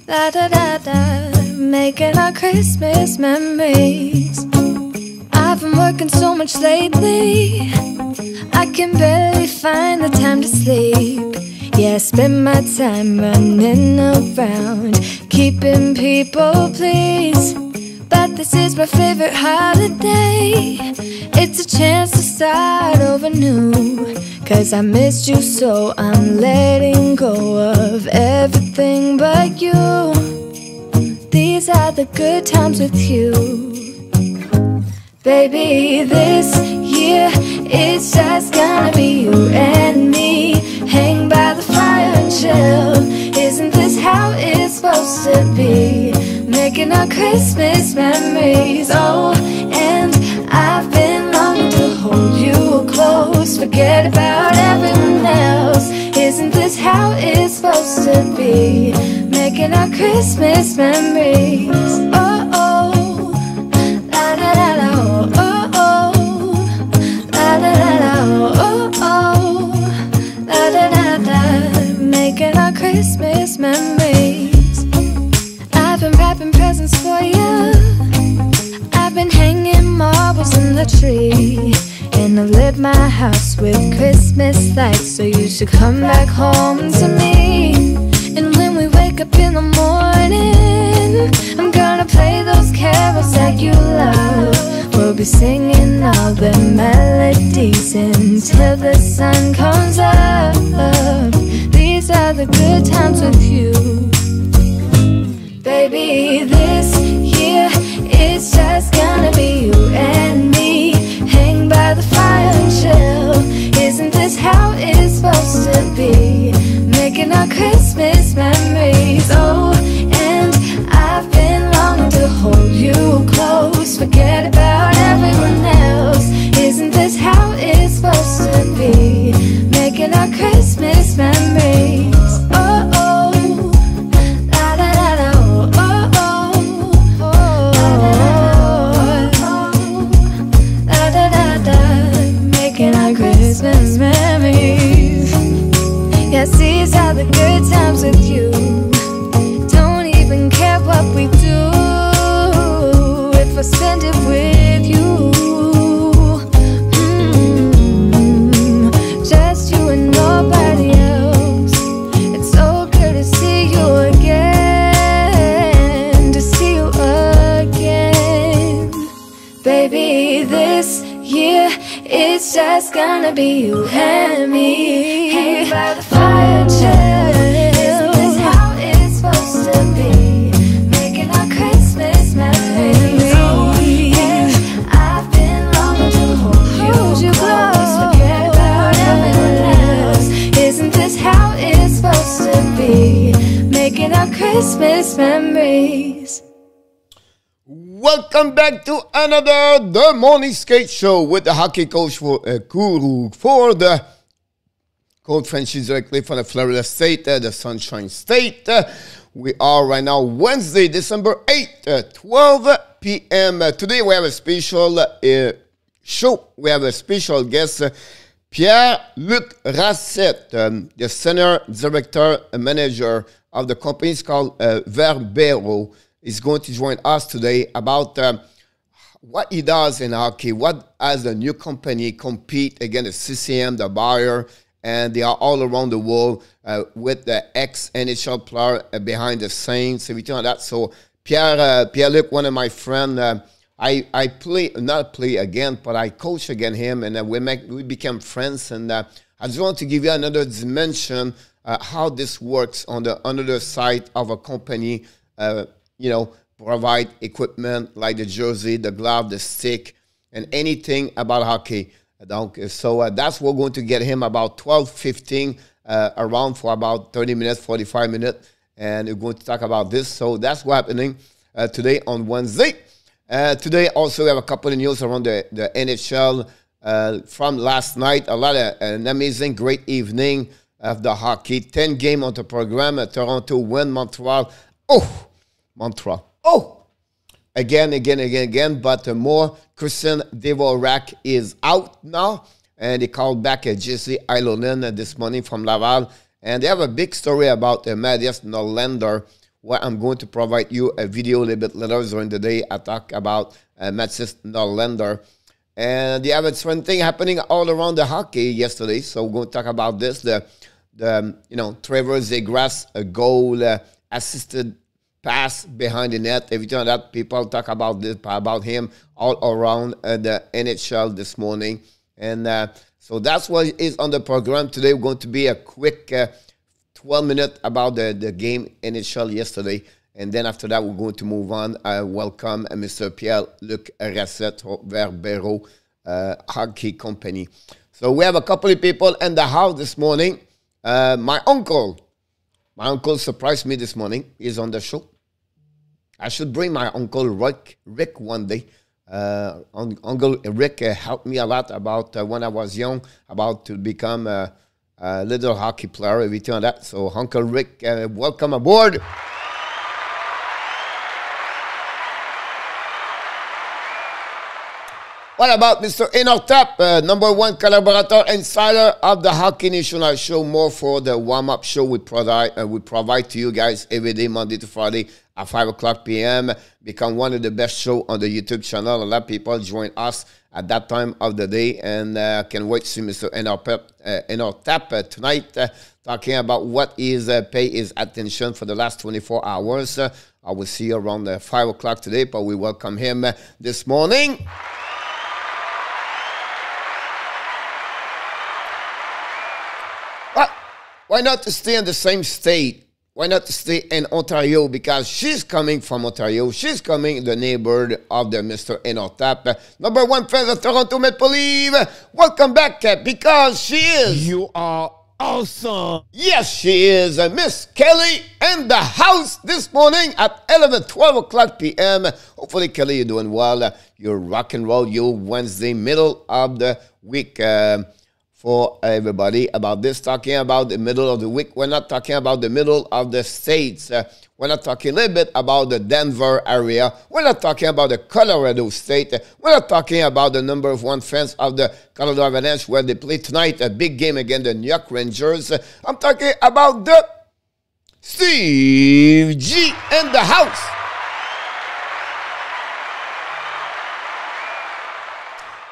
Da da da da, making our Christmas memories. I've been working so much lately, I can barely find the time to sleep. Yeah, I spend my time running around, keeping people pleased. But this is my favorite holiday. It's a chance to start over new. Cause I missed you so I'm letting go of everything but you. These are the good times with you. Baby, this year it's just gonna be you and me. Hang by the fire and chill. Isn't this how it's supposed to be? Making our Christmas memories. Oh, and I've been longing to hold you close. Forget about everyone else. Isn't this how it's supposed to be? Making our Christmas memories. Oh, oh, la da da da, oh, oh, oh, la da da da, oh, oh, la da da da. Making our Christmas memories. I've been wrapping presents for you. I've been hanging marbles in the tree. And I've lit my house with Christmas lights. So you should come back home to me. And when we wake up in the morning, I'm gonna play those carols that you love. We'll be singing all the melodies until the sun comes up. These are the good times with you. Baby, this year it's just gonna be you and me. Hang by the fire and chill. Isn't this how it's supposed to be? Making our Christmas memories. Oh, and I've been longing to hold you close. Forget about everyone else. Isn't this how it's supposed to be? Making our Christmas memories. Oh, oh. Christmas memories. Yes, these are the good times with you. Don't even care what we do if I spend it with you. Just you and nobody else. It's so good to see you again. To see you again. Baby, this year it's just gonna be you and me. Hang by the fire and chill. Isn't this how it's supposed to be? Making our Christmas memories. Oh, yeah. I've been longing to hold you close. Forget about everyone else. Isn't this how it's supposed to be? Making our Christmas memories. Welcome back to another The Morning Skate Show with the hockey coach for Guru for the coach franchise directly from the Florida State, the Sunshine State. We are right now Wednesday, December 8th, 12 p.m. Today we have a special show. We have a special guest, Pierre-Luc Racette, the senior director and manager of the company. It's called Verbero. Is going to join us today about what he does in hockey, what as a new company compete against the CCM, the buyer, and they are all around the world with the ex-NHL player behind the scenes, everything like that. So Pierre-Luc, one of my friends, I play, not play again, but I coach against him, and we became friends. And I just want to give you another dimension how this works on the another side of a company. You know, provide equipment like the jersey, the glove, the stick, and anything about hockey. So that's what we're going to get him about 12:15 around for about 30 minutes, 45 minutes. And we're going to talk about this. So that's what's happening today on Wednesday. Today also we have a couple of news around the NHL from last night. A lot of an amazing, great evening of the hockey. 10 game on the program. Toronto win, Montreal. Oh! Montreal. Oh! Again. But more, Christian Dvorak is out now. And they called back Jesse Ilonen this morning from Laval. And they have a big story about Mattias Norlander, where I'm going to provide you a video a little bit later during the day. I talk about Matsis Norlander. And they have a certain thing happening all around the hockey yesterday. So we're going to talk about this. The Trevor Zegras goal, assisted pass behind the net. Every time that people talk about this, about him all around the NHL this morning. And so that's what is on the program today. We're going to be a quick 12 minutes about the game NHL yesterday. And then after that, we're going to move on. I welcome Mr. Pierre-Luc Racette, Verbero Hockey Company. So we have a couple of people in the house this morning. My uncle surprised me this morning. He's on the show. I should bring my uncle Rick one day. Uncle Rick helped me a lot about when I was young, about to become a little hockey player, everything like that. So Uncle Rick, welcome aboard. What about Mr. Inortap, #1 collaborator, insider of the Hockey National Show? More for the warm-up show we provide to you guys every day, Monday to Friday at 5 o'clock p.m. Become one of the best shows on the YouTube channel. A lot of people join us at that time of the day, and can wait to see Mr. Inortap tonight, talking about what is pay his attention for the last 24 hours. I will see you around 5 o'clock today, but we welcome him this morning. Why not to stay in the same state? Why not to stay in Ontario? Because she's coming from Ontario. She's coming the neighbor of the Mr. Inortap. #1 fan of Toronto Maple Leaf. Welcome back, because she is. You are awesome. Yes, she is. Miss Kelly in the house this morning at 12 o'clock p.m. Hopefully, Kelly, you're doing well. You're rock and roll. You're Wednesday, middle of the week. For everybody about this, talking about the middle of the week. We're not talking about the middle of the states. We're not talking a little bit about the Denver area. We're not talking about the Colorado state. We're not talking about the #1 fans of the Colorado Avalanche, where they play tonight a big game against the New York Rangers. I'm talking about the Steve G in the house.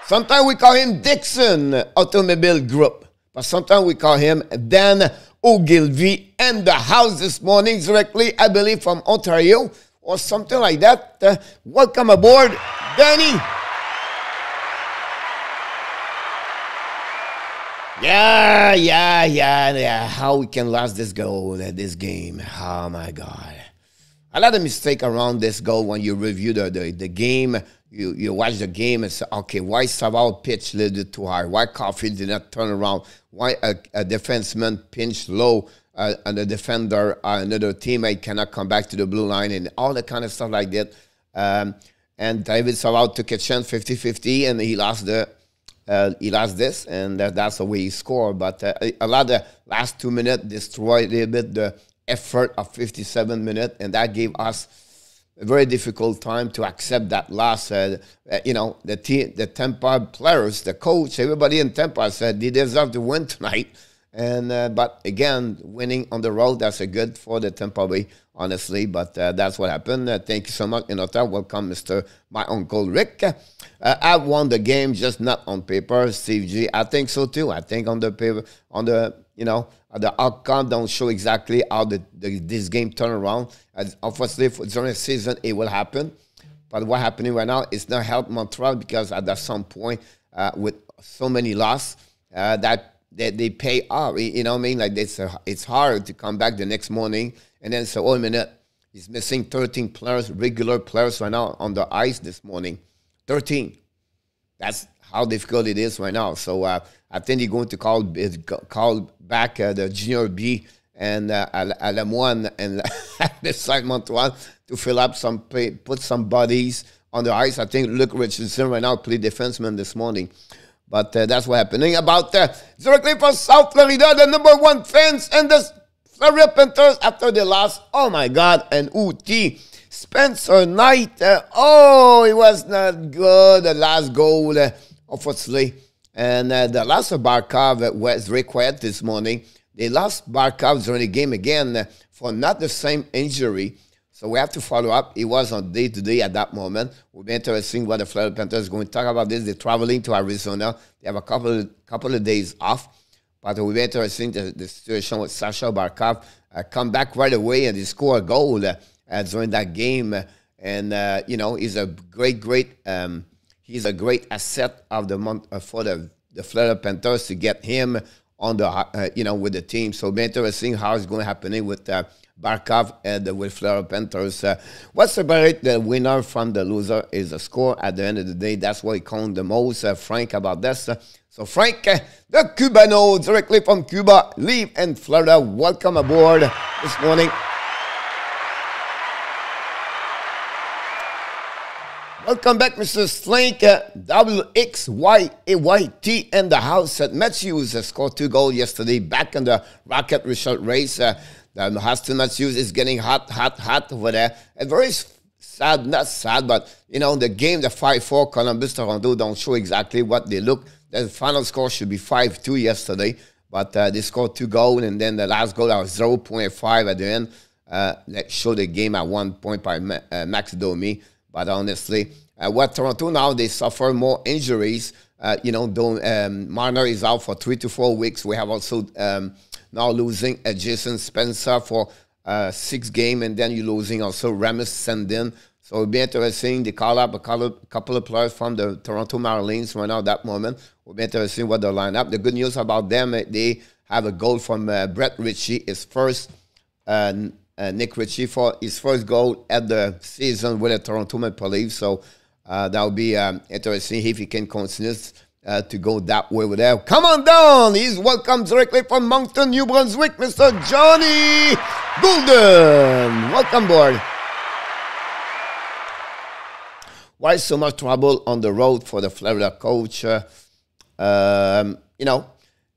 Sometimes we call him Dixon Automobile Group, but sometimes we call him Dan Ogilvy in the house this morning, directly, I believe, from Ontario or something like that. Welcome aboard, Danny. Yeah. How we can lose this goal at this game? Oh my God! A lot of mistake around this goal when you review the game. You watch the game and say, okay, why Savard pitched a little bit too high? Why Caulfield did not turn around? Why a defenseman pinched low and a defender, another teammate cannot come back to the blue line, and all that kind of stuff like that. And David Savard took a chance 50-50, and he lost this, and that's the way he scored. But a lot of the last 2 minutes destroyed a little bit the effort of 57 minutes, and that gave us a very difficult time to accept that loss. The Tampa players, the coach, everybody in Tampa said they deserve to win tonight. And but again, winning on the road, that's a good for the Tampa Bay, honestly. But that's what happened. Thank you so much, Inota. Welcome, my uncle Rick. I won the game, just not on paper. Steve G, I think so too. I think on the paper, the outcome don't show exactly how this game turn around. Obviously, during the season, it will happen. But what's happening right now is not help Montreal, because at some point, with so many losses, that they pay off. You know what I mean? Like it's hard to come back the next morning and then say, oh, a minute, he's missing 13 players, regular players right now on the ice this morning. 13. That's how difficult it is right now. So I think they're going to call back the Junior B and Alamoine and beside Montreal to fill up put some bodies on the ice. I think Luke Richardson right now played defenseman this morning. But that's what's happening. About directly from South Florida, the #1 fans and the Florida Panthers after the loss. Oh my God! And UT Spencer Knight. It was not good. The last goal, unfortunately, and the loss of Barkov was very quiet this morning. They lost Barkov during the game again for not the same injury. So we have to follow up. He was on day-to-day at that moment. We'll be interesting what the Florida Panthers are going to talk about this. They're traveling to Arizona. They have a couple of days off. But we'll be interesting the situation with Sasha Barkov. Come back right away and he scored a goal during that game. And, you know, he's a great asset of the month for the Florida Panthers to get him on the, you know, with the team. So it'll be interesting how it's going to happen with Barkov and with Florida Panthers. What separates the winner from the loser is the score. At the end of the day, that's what he counts the most. Frank about this. So Frank, the Cubano, directly from Cuba, live in Florida. Welcome aboard this morning. Welcome back, Mr. Slink. WXYAYT in the house. Matthews scored 2 goals yesterday back in the Rocket result race. Huston Matthews is getting hot over there. And very sad, not sad, but, you know, the game, the 5-4 Columbus, Toronto don't show exactly what they look. The final score should be 5-2 yesterday, but they scored 2 goals, and then the last goal was 0.5 at the end. That showed the game at 1 point by Max Domi. But honestly, what Toronto now, they suffer more injuries. You know, Marner is out for 3 to 4 weeks. We have also now losing Jason Spencer for 6 games, and then you're losing also Ramus Sandin. So it'll be interesting. They call up a couple of players from the Toronto Marlies right now at that moment. It'll be interesting what they'll line up. The good news about them, they have a goal from Brett Ritchie, his first, Nick Ritchie, for his first goal at the season with the Toronto Maple Leafs. So that'll be interesting if he can continue to go that way with them. Come on down. He's welcome directly from Moncton, New Brunswick, Mr. Johnny Golden. Welcome aboard. Why so much trouble on the road for the Florida coach? You know,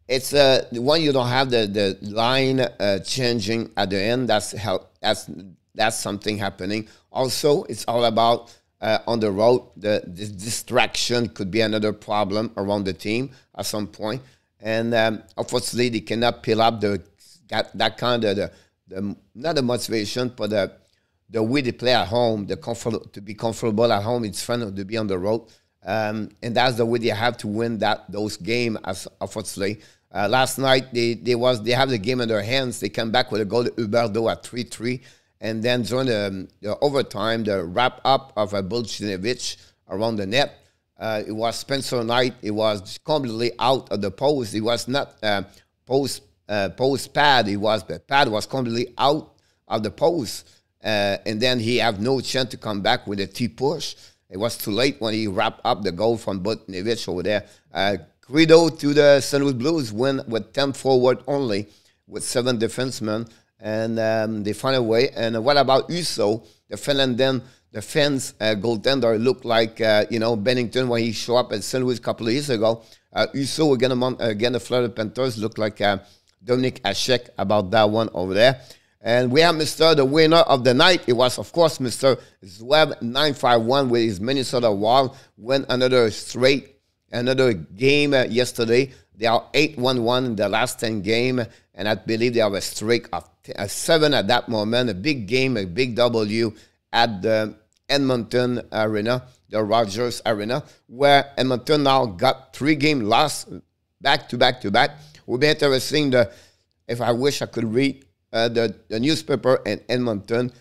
it's when you don't have the line changing at the end. That's something happening. Also, it's all about on the road. The distraction could be another problem around the team at some point. And unfortunately, they cannot peel up that kind of not the motivation, but the way they play at home, to be comfortable at home, it's fun to be on the road. And that's the way they have to win those games, unfortunately. Last night, they have the game in their hands. They come back with a goal to Huberdeau at 3-3. And then during the overtime, the wrap-up of Bulcinovic around the net, it was Spencer Knight. It was completely out of the post. It was not post pad. The pad was completely out of the post. And then he have no chance to come back with a T-push. It was too late when he wrapped up the goal from Bulcinovic over there. Credo to the St. Louis Blues win with 10 forward only, with 7 defensemen. And they find a way. And what about Uso? The Finns goaltender looked like, you know, Bennington when he showed up at St. Louis a couple of years ago. Uso, again, the Florida Panthers look like Dominic Hasek about that one over there. And we have the winner of the night. It was, of course, Mr. Zweb 951 with his Minnesota Wild. Win another game yesterday. They are 8-1-1 in the last 10 games. And I believe they have a streak of 7 at that moment. A big game, a big W at the Edmonton Arena, the Rogers Arena, where Edmonton now got 3 games lost back to back to back. It would be interesting if I wish I could read the newspaper in Edmonton.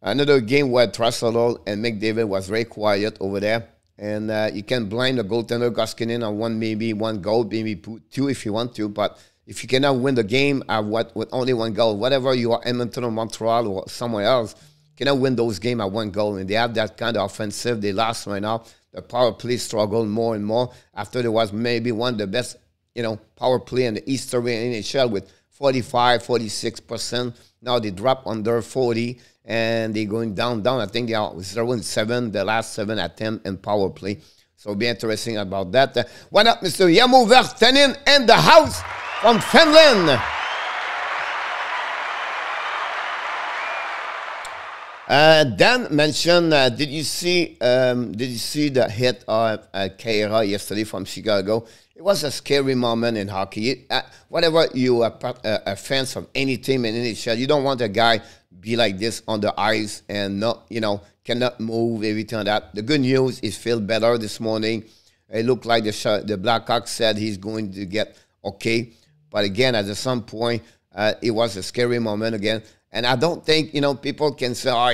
Another game where Trussell and McDavid was very quiet over there. And you can blame the goaltender Koskinen on maybe one goal, maybe 2 if you want to. But if you cannot win the game with only 1 goal, whatever you are, Edmonton or Montreal or somewhere else, you cannot win those games at 1 goal. And they have that kind of offensive. They lost right now. The power play struggled more and more after there was maybe one of the best, you know, power play in the Eastern NHL with 45, 46%. Now they drop under 40, and they're going down. I think they are 0-7, the last 7 attempts in power play. So it'll be interesting about that. What up, Mr. Yamo Vertanen in the house from Finland? Dan mentioned, did you see the hit of Kehra yesterday from Chicago? It was a scary moment in hockey. Whenever you are a fan of any team in NHL, you don't want a guy be like this on the ice and not, cannot move, everything like that. The good news is feel better this morning. It looked like the Blackhawks said he's going to get okay. But again, at some point, it was a scary moment again. And I don't think, people can say, oh,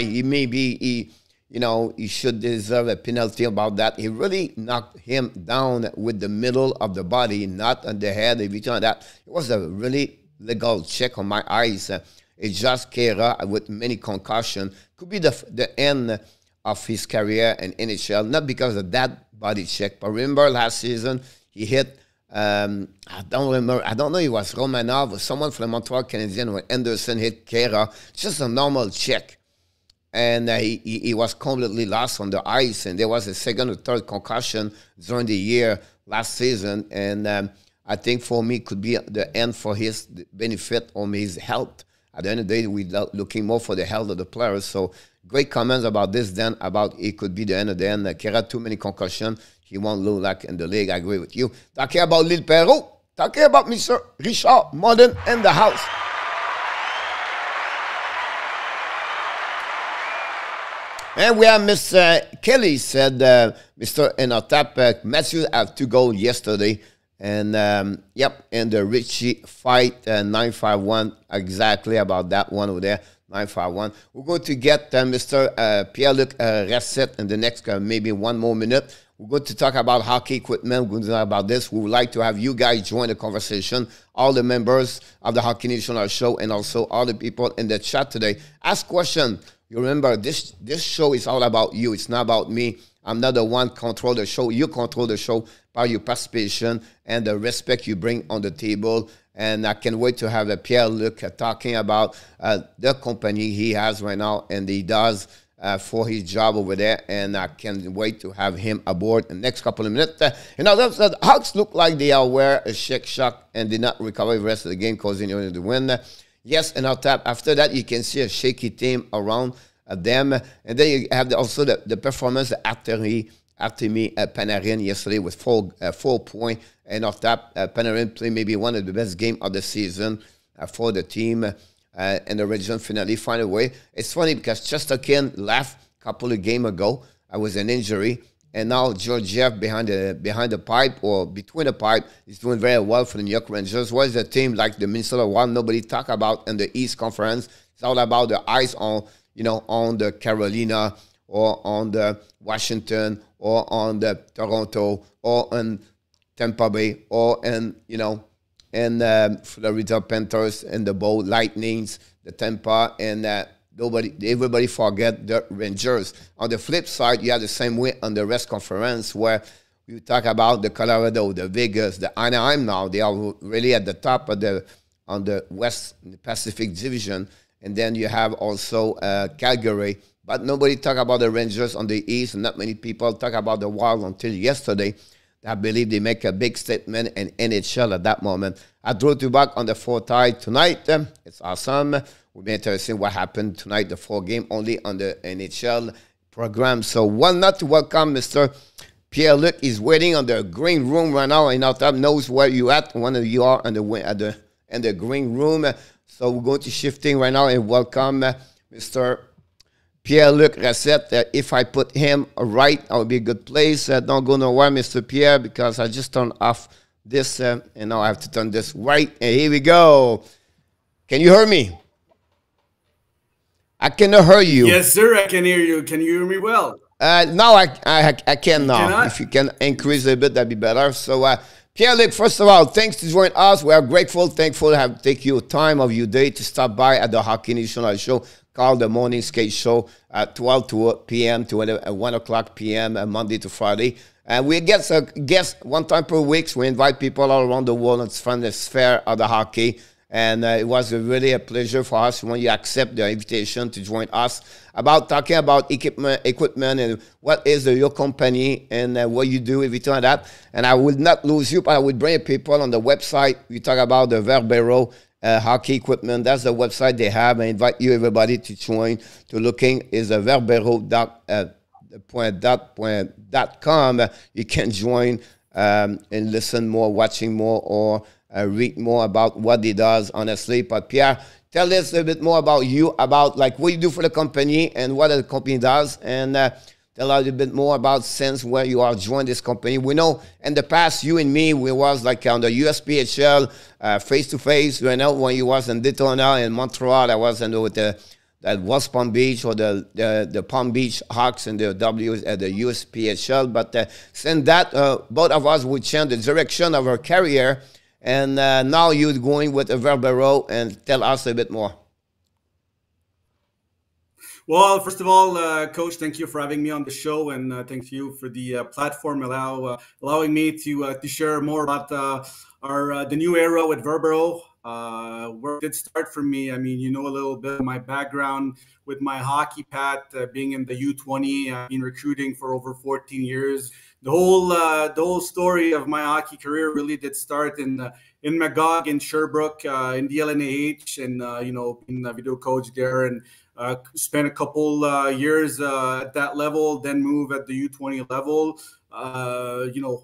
he should deserve a penalty about that. He really knocked him down with the middle of the body, not on the head, everything like that. It was a really legal check on my eyes. It's just Kehra with many concussions. Could be the end of his career in NHL, not because of that body check. But remember last season, he hit, I don't remember, I don't know, it was Romanov or someone from the Montreal Canadiens when Anderson hit Kehra. Just a normal check. And he was completely lost on the ice. And there was a second or third concussion during the year last season. And I think for me, it could be the end for his benefit on his health. At the end of the day, we're looking more for the health of the players. So great comments about this then, about it could be the end of the end. Kehra, too many concussions. He won't look like in the league. I agree with you. Talking about Lil Perrault. Talking about Mr. Richard Modern in the house. And we have Miss Kelly said, Mr. Enotap, Matthew had 2 goals yesterday. And, yep, in the Richie fight, 951, exactly about that one over there, 951. We're going to get Mr. Pierre-Luc Racette in the next maybe 1 more minute. We're going to talk about hockey equipment. We're going to talk about this. We would like to have you guys join the conversation, all the members of the Hockey National Show and also all the people in the chat today. Ask questions. You remember, this show is all about you. It's not about me. I'm not the one control the show. You control the show by your participation and the respect you bring on the table. And I can't wait to have Pierre-Luc talking about the company he has right now and he does for his job over there. And I can't wait to have him aboard in the next couple of minutes. The Hawks look like they are wear a shake shock and did not recover the rest of the game, causing the win. Yes, and after that, you can see a shaky team around them. And then you have also the performance of Artemi Panarin yesterday with 4 points. And off that, Panarin played maybe one of the best games of the season for the team in the region finale. Find a way. It's funny because Chesterkin left a couple of games ago. I was an injury. And now Georgiev behind the pipe or between the pipe is doing very well for the New York Rangers. What is a team like the Minnesota Wild nobody talk about in the East Conference? It's all about the eyes on, on the Carolina or on the Washington or on the Toronto or on Tampa Bay or in, Florida Panthers and the Bow Lightnings, the Tampa and everybody forget the Rangers. On the flip side, you have the same way on the West Conference where you talk about the Colorado, the Vegas, the Anaheim now. They are really at the top of on the West Pacific Division. And then you have also Calgary. But nobody talk about the Rangers on the East. And not many people talk about the Wild until yesterday. I believe they make a big statement in NHL at that moment. I drew you back on the 4th tie tonight. It's awesome. We'll be interesting what happened tonight, the 4 game only on the NHL program. So one not to welcome Mr. Pierre-Luc is waiting on the green room right now. And Outab knows where you at. One of you are in the green room. So we're going to shifting right now and welcome Mr. Pierre-Luc Racette. If I put him right, that would be a good place. Don't go nowhere, Mr. Pierre, because I just turned off this, and now I have to turn this right. And here we go. Can you hear me? I cannot hear you. Yes, sir, I can hear you. Can you hear me well? Now I can now. If you can increase a bit, that'd be better. So, Pierre-Luc, first of all, thanks to join us. We are grateful, thankful to have take you time of your day to stop by at the Hockey National Show called the Morning Skate Show at 12 p.m. to 1 o'clock p.m. Monday to Friday. And we get a guest 1 time per week. So we invite people all around the world. It's from the sphere of the hockey. And it was really a pleasure for us when you accept the invitation to join us about talking about equipment and what is your company and what you do, everything like that. And I would not lose you, but I would bring people on the website. We talk about the Verbero hockey equipment. That's the website they have. I invite you, everybody, to join. To looking is a verbero.com. You can join and listen more, watching more, or read more about what he does, honestly. But Pierre, tell us a bit more about you, about like what you do for the company and what the company does, and tell us a bit more about since where you are joined this company. We know in the past, you and me, we was like on the USPHL face-to-face, you know, when you was in Daytona in Montreal. I was with that was Palm Beach, or the Palm Beach Hawks and the USPHL. But since that, both of us would change the direction of our career. And now you're going with a Verbero, and tell us a bit more. Well, first of all, Coach, thank you for having me on the show, and thank you for the platform allowing me to share more about the new era with Verbero. Where it did start for me, I mean, you know a little bit of my background with my hockey path, being in the U20, been recruiting for over 14 years. The whole story of my hockey career really did start in Magog, in Sherbrooke, in the LNAH, and you know, being a video coach there, and spent a couple years at that level, then move at the U20 level. You know,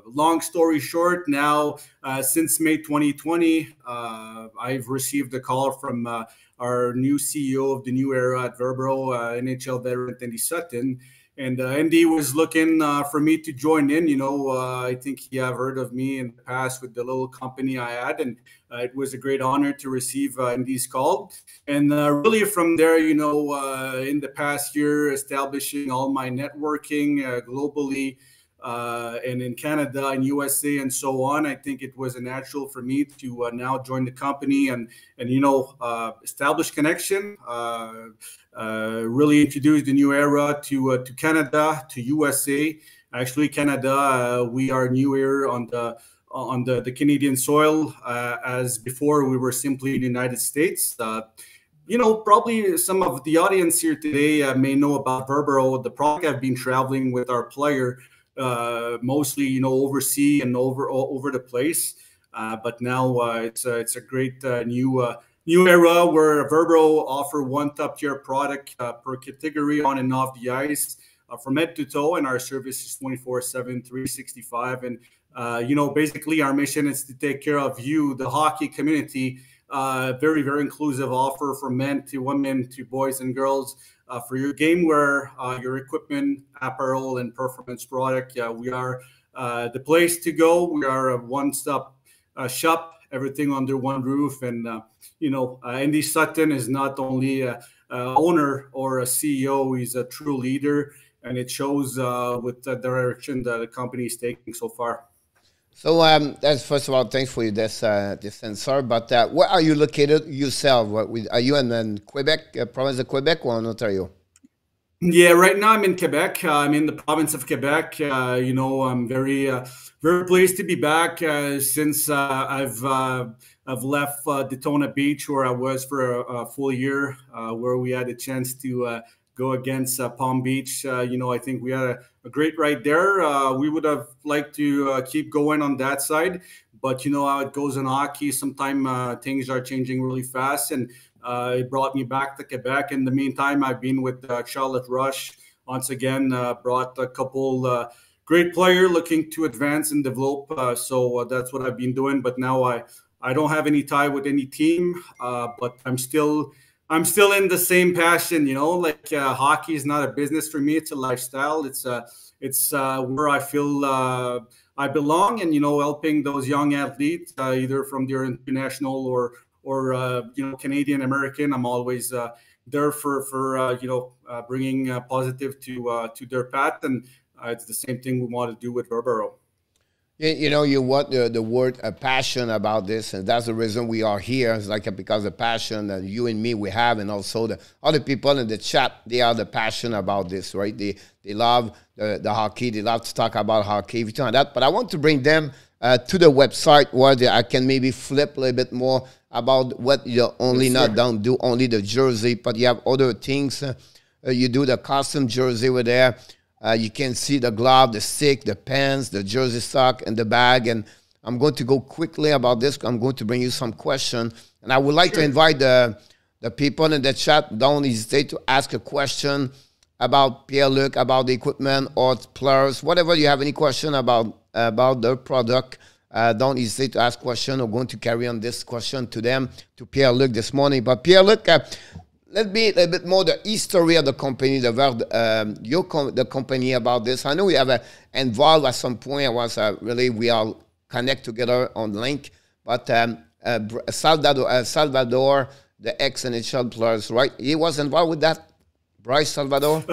long story short, now since May 2020, I've received a call from our new CEO of the new era at Verbero, NHL veteran Andy Sutton. And Andy was looking for me to join in. You know, I think he have heard of me in the past with the little company I had, and it was a great honor to receive Andy's call. And really from there, you know, in the past year, establishing all my networking globally, and in Canada and USA and so on, I think it was a natural for me to now join the company and you know, establish connection, really introduce the new era to Canada, to USA. Actually, Canada, we are new here on the Canadian soil, as before we were simply the United States. You know, probably some of the audience here today may know about Verbero, the product I've been traveling with our player, mostly, you know, overseas and over the place. But now it's a great new era where Verbero offer one top tier product per category on and off the ice, from head to toe, and our service is 24/7, 365. And you know, basically our mission is to take care of you, the hockey community. Very, very inclusive offer from men to women to boys and girls. For your game wear, your equipment, apparel, and performance product, we are the place to go. We are a one-stop shop, everything under one roof. And you know, Andy Sutton is not only a owner or a CEO; he's a true leader, and it shows with the direction that the company is taking so far. So that's first of all, thanks for this answer. But where are you located yourself? Are you in Quebec, province of Quebec, or in Ontario? Yeah, right now I'm in Quebec. I'm in the province of Quebec. You know, I'm very pleased to be back since I've left Daytona Beach, where I was for a full year, where we had a chance to go against Palm Beach. You know, I think we had a great ride there. We would have liked to keep going on that side, but you know how it goes in hockey. Sometimes things are changing really fast, and it brought me back to Quebec. In the meantime, I've been with Charlotte Rush. Once again, brought a couple great players looking to advance and develop. So that's what I've been doing. But now I don't have any tie with any team, but I'm still in the same passion, you know, like hockey is not a business for me. It's a lifestyle. It's where I feel I belong, and, you know, helping those young athletes, either from their international or you know, Canadian American. I'm always there for you know, bringing positive to their path. And it's the same thing we want to do with Verbero. You know, you want the word passion about this, and that's the reason we are here. It's like because of passion that you and me we have, and also the other people in the chat, they are the passion about this, right? They love the hockey, they love to talk about hockey, everything like that. But I want to bring them to the website where I can maybe flip a little bit more about what you only don't do only the jersey, but you have other things. You do the custom jersey over there. You can see the glove, the stick, the pants, the jersey sock, and the bag. And I'm going to go quickly about this. I'm going to bring you some questions. And I would like to invite the people in the chat. Don't hesitate to ask a question about Pierre-Luc, about the equipment or players, whatever you have any question about the product. Don't hesitate to ask question. I'm going to carry on this question to Pierre-Luc this morning. But Pierre-Luc, let's be a little bit more the history of the company, the company about this. I know we have involved at some point. I was really, we all connect together on link. But Salvador, the ex-NHL players, right? He was involved with that, Bryce Salvador?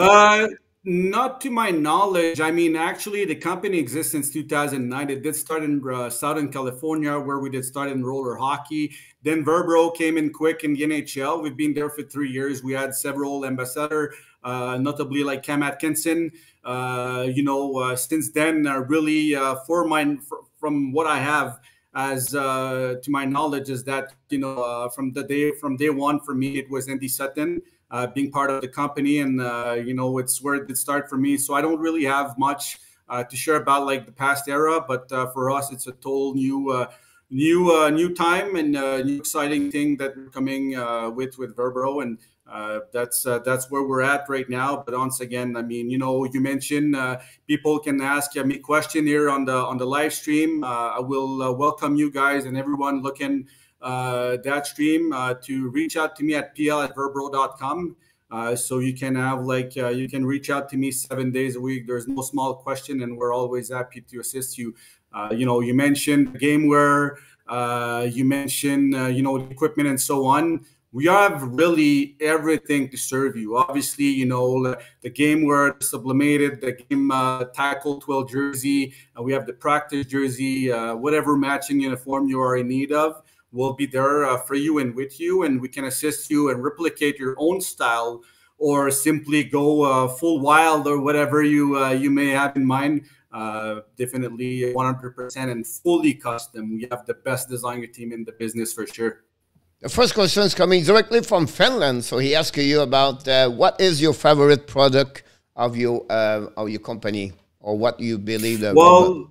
Not to my knowledge. I mean, actually, the company exists since 2009. It did start in Southern California, where we did start in roller hockey. Then Verbero came in quick in the NHL. We've been there for 3 years. We had several ambassadors, notably like Cam Atkinson. Since then, really, from what I have, as to my knowledge, is that from day one for me, it was Andy Sutton. Being part of the company, and it's where it did start for me. So I don't really have much to share about like the past era, but for us, it's a total new time and new exciting thing that we're coming with Verbero, and that's where we're at right now. But once again, I mean, you mentioned people can ask me question here on the live stream. I will welcome you guys and everyone looking that stream to reach out to me at pl@verbero.com. So you can have you can reach out to me 7 days a week. There's no small question, and we're always happy to assist you. You mentioned gameware, you mentioned the equipment and so on. We have really everything to serve you. Obviously, the gameware, the sublimated, the game tackle 12 jersey. We have the practice jersey, whatever matching uniform you are in need of. We'll be there for you and with you, and we can assist you and replicate your own style, or simply go full wild, or whatever you may have in mind. Definitely 100% and fully custom. We have the best designer team in the business for sure. The first question is coming directly from Finland. So he asked you about what is your favorite product of your company, or what you believe that. Well,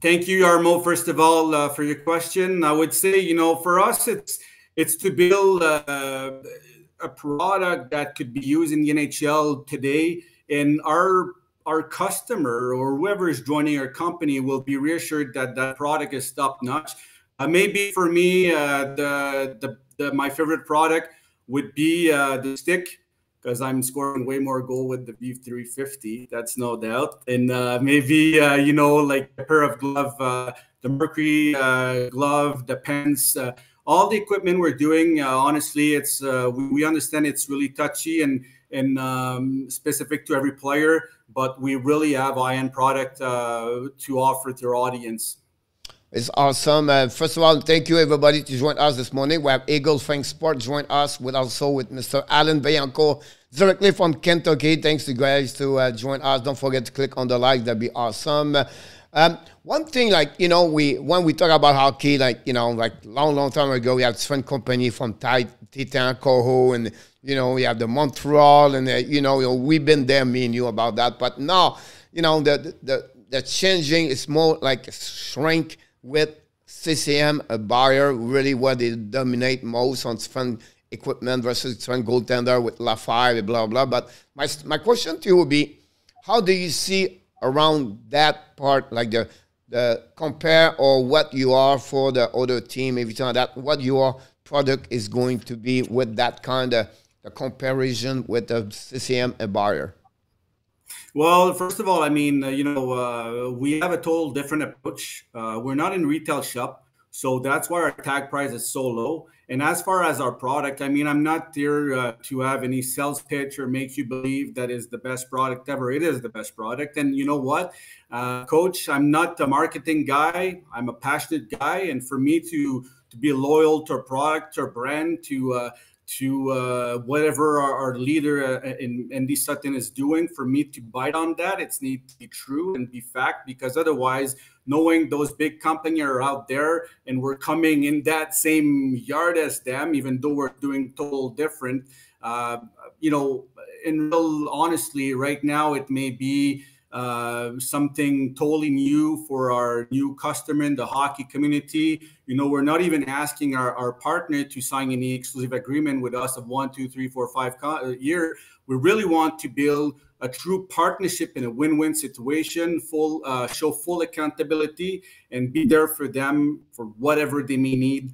thank you, Armo, first of all, for your question. I would say, for us, it's to build a product that could be used in the NHL today, and our customer or whoever is joining our company will be reassured that that product is top-notch. Maybe for me, my favorite product would be the stick, because I'm scoring way more goal with the Beef 350. That's no doubt. And maybe, like a pair of glove, the Mercury glove, the pens, all the equipment we're doing. Honestly, it's we understand it's really touchy and specific to every player, but we really have high-end product to offer to our audience. It's awesome. First of all, thank you everybody to join us this morning. We have Eagle Fang Sport join us with Mr. Alan Bianco directly from Kentucky. Thanks to you guys to join us. Don't forget to click on the like. That'd be awesome. One thing, when we talk about hockey, long time ago, we had different company from Titan, Coho, and we have the Montreal, and we've been there, me and you, about that. But now, the changing is more like a shrink with CCM, a buyer, really where they dominate most on different equipment versus different goaltender with Lafayette, blah, blah. But my question to you would be, how do you see around that part, like the compare or what you are for the other team, if you tell that, what your product is going to be with that kind of the comparison with the CCM, a buyer? Well, first of all, I mean, we have a total different approach. We're not in retail shop, so that's why our tag price is so low. And as far as our product, I mean, I'm not there to have any sales pitch or make you believe that is the best product ever. It is the best product. And you know what, Coach, I'm not a marketing guy. I'm a passionate guy. And for me to be loyal to a product or brand, to whatever our leader in Andy Sutton is doing, for me to bite on that, it's need to be true and be fact, because otherwise, knowing those big companies are out there and we're coming in that same yard as them, even though we're doing total different, in real honestly, right now, it may be something totally new for our new customer in the hockey community. We're not even asking our partner to sign any exclusive agreement with us of 1, 2, 3, 4, 5 year. We really want to build a true partnership in a win-win situation, show full accountability, and be there for them for whatever they may need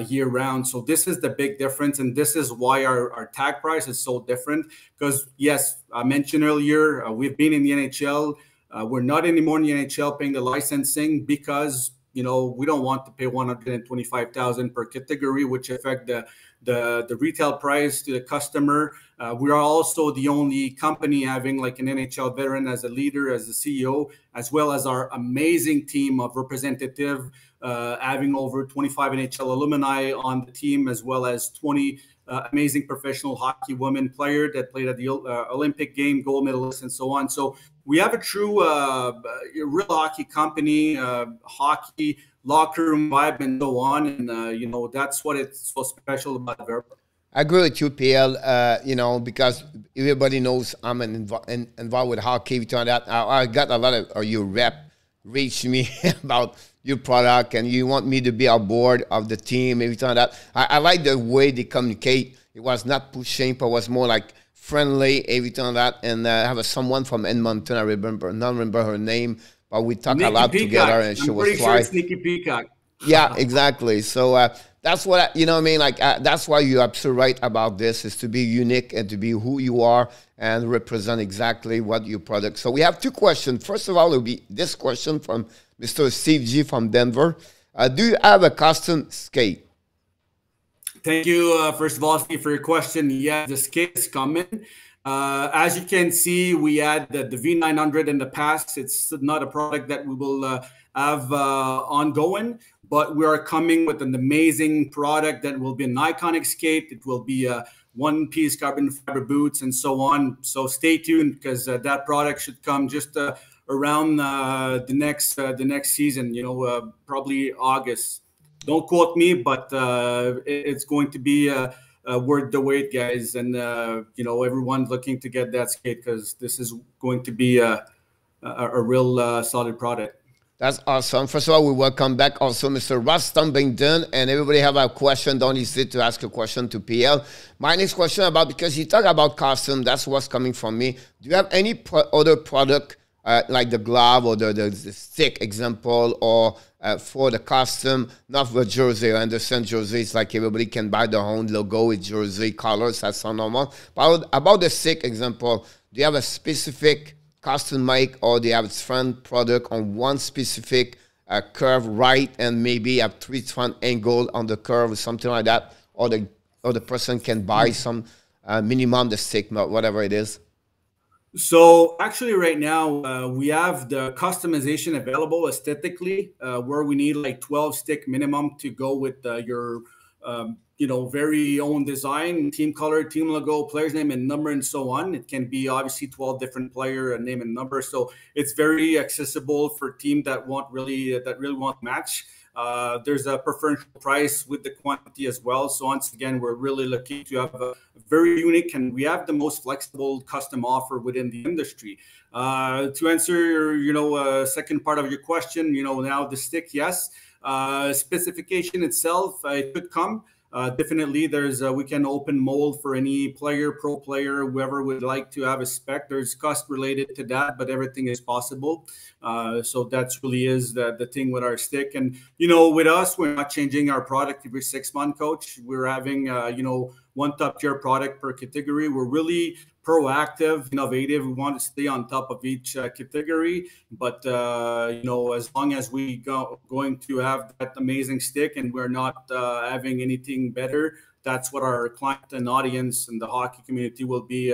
year round. So this is the big difference, and this is why our tag price is so different. Because yes, I mentioned earlier, we've been in the NHL. We're not anymore in the NHL paying the licensing because we don't want to pay $125,000 per category, which affect the retail price to the customer. We are also the only company having like an NHL veteran as a leader, as the CEO, as well as our amazing team of representative, having over 25 NHL alumni on the team, as well as 20 amazing professional hockey women player that played at the Olympic game, gold medalists, and so on. So we have a true real hockey company, hockey locker room vibe, and so on. And that's what it's so special about Verbero. I agree with you, PL. Because everybody knows I'm involved with hockey. We turned out I got a lot of your rep reach me about your product, and you want me to be on board of the team. Every time that I like the way they communicate. It was not pushing, but was more like friendly every time that. And I have someone from Edmonton. I remember her name, but we talk a lot together, and she was sure it's Nikki Peacock. Yeah, exactly. So that's what that's why you're absolutely right about this, is to be unique and to be who you are and represent exactly what your product. So we have two questions. First of all, it will be this question from Mr. Steve G from Denver. Do you have a custom skate? Thank you, first of all, Steve, for your question. Yeah, the skate is coming. As you can see, we had the V900 in the past. It's not a product that we will have ongoing, but we are coming with an amazing product that will be an iconic skate. It will be a one-piece carbon fiber boots and so on. So stay tuned, because that product should come just around the next season. Probably August. Don't quote me, but it's going to be worth the wait, guys. And everyone's looking to get that skate, because this is going to be a real solid product. That's awesome. First of all, we welcome back also Mr. Ross Stumbington, and everybody have a question. Don't hesitate to ask a question to PL. My next question because you talk about custom, that's what's coming from me. Do you have any other product like the glove or the stick example, or for the custom, not for jersey? I understand jersey is like everybody can buy their own logo with jersey colors. That's so normal. But about the stick example, do you have a specific custom make, or do you have its front product on one specific curve, right, and maybe have 3 front angle on the curve or something like that, or the person can buy some minimum the stick, whatever it is? So actually right now we have the customization available aesthetically, where we need like 12 stick minimum to go with your very own design, team color, team logo, player's name and number, and so on. It can be obviously 12 different player name and number. So it's very accessible for team that really want to match. There's a preferential price with the quantity as well. So once again, we're really looking to have a very unique, and we have the most flexible custom offer within the industry. To answer your, second part of your question, now the stick, yes. Specification itself, it could come. Definitely, we can open mold for any player, pro player, whoever would like to have a spec. There's cost related to that, but everything is possible. So that's really is the thing with our stick. And, with us, we're not changing our product every 6 months, Coach. We're having, one top tier product per category. We're really proactive, innovative. We want to stay on top of each category. But, as long as we going to have that amazing stick and we're not having anything better, that's what our client and audience and the hockey community will be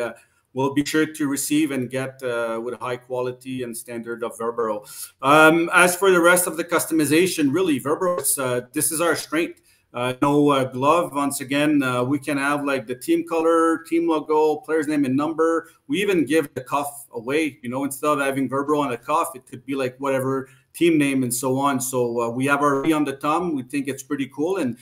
sure to receive and get with high quality and standard of Verbero. As for the rest of the customization, really, Verbero, this is our strength. No glove. Once again, we can have like the team color, team logo, player's name and number. We even give the cuff away. Instead of having Verbero on the cuff, it could be like whatever team name and so on. So we have our V on the thumb. We think it's pretty cool, and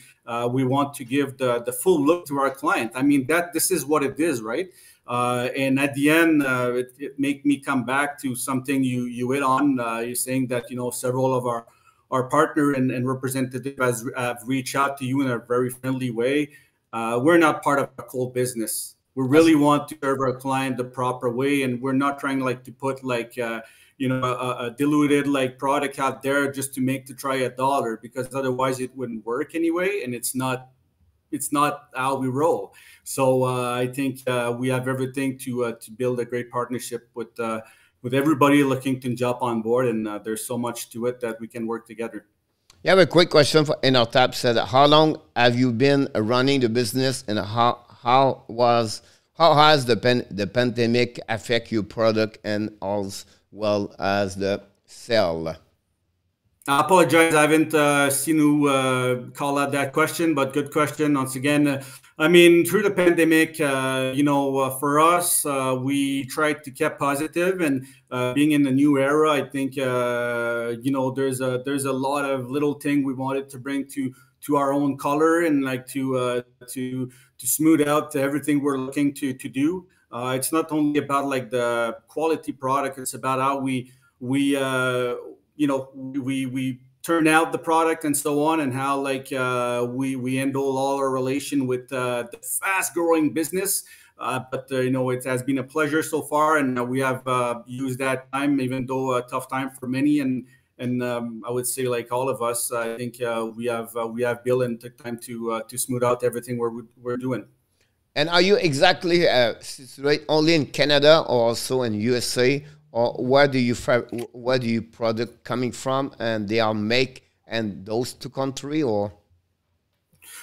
we want to give the full look to our client. I mean, this is what it is, right? And at the end, it made me come back to something you hit on. You're saying that, several of our partner and representative have reached out to you in a very friendly way. We're not part of a cold business. We really want to serve our client the proper way, and we're not trying to put a diluted product out there just to try $1, because otherwise it wouldn't work anyway, and it's not how we roll. So I think we have everything to build a great partnership with everybody looking to jump on board, and there's so much to it that we can work together. You have a quick question for Innertap. Said, how long have you been running the business, and how has the pandemic affect your product and as well as the sale? I apologize. I haven't seen who call out that question, but good question once again. Through the pandemic, for us, we tried to keep positive, and being in the new era, I think there's a lot of little thing we wanted to bring to our own color, and to smooth out everything we're looking to do. It's not only about the quality product; it's about how we turn out the product and so on, and how we handle all our relation with the fast growing business. But it has been a pleasure so far, and we have used that time, even though a tough time for many, and I would say all of us, I think we have built and took time to smooth out everything we're doing. And are you exactly situated only in Canada or also in USA? Or where do you product coming from, and they are make in those two countries? Or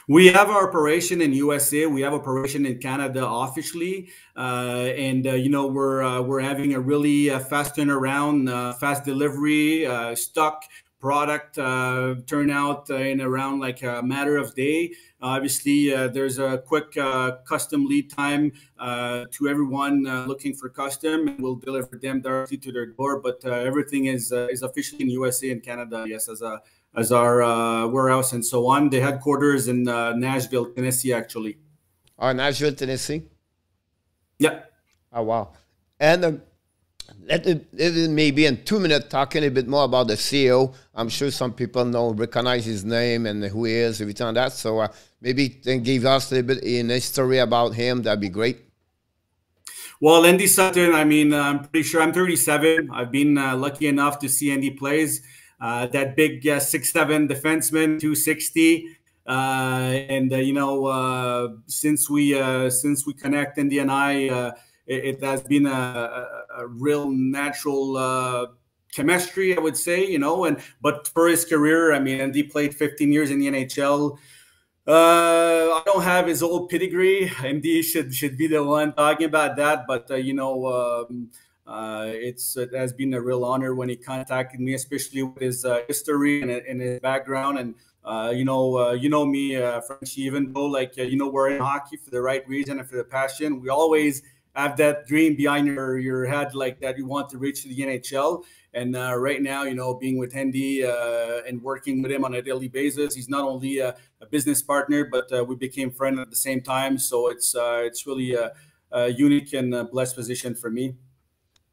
we have our operation in USA, we have operation in Canada officially, and we're having a really fast turnaround, fast delivery, stock product turnout in around a matter of day. Obviously, there's a quick custom lead time to everyone looking for custom, and we'll deliver them directly to their door. But everything is officially in USA and Canada, yes, as our warehouse and so on. The headquarters in Nashville, Tennessee, actually. Oh, Nashville, Tennessee. Yeah. Oh, wow. And maybe in 2 minutes talking a bit more about the CEO. I'm sure some people recognize his name and who he is, everything like that. So maybe then give us a little bit in a story about him. That'd be great. Well, Andy Sutton, I'm pretty sure I'm 37. I've been lucky enough to see Andy plays. That big 6'7" defenseman, 260. Since we connect, Andy and I, it has been a real natural chemistry, I would say, but for his career, Andy played 15 years in the NHL. I don't have his old pedigree. Andy should be the one talking about that, but it has been a real honor when he contacted me, especially with his history and his background. And me, Frenchie, even though we're in hockey for the right reason and for the passion, we always have that dream behind your head, that you want to reach the NHL. And right now, being with Andy and working with him on a daily basis, he's not only a business partner, but we became friends at the same time. So it's really a unique and blessed position for me.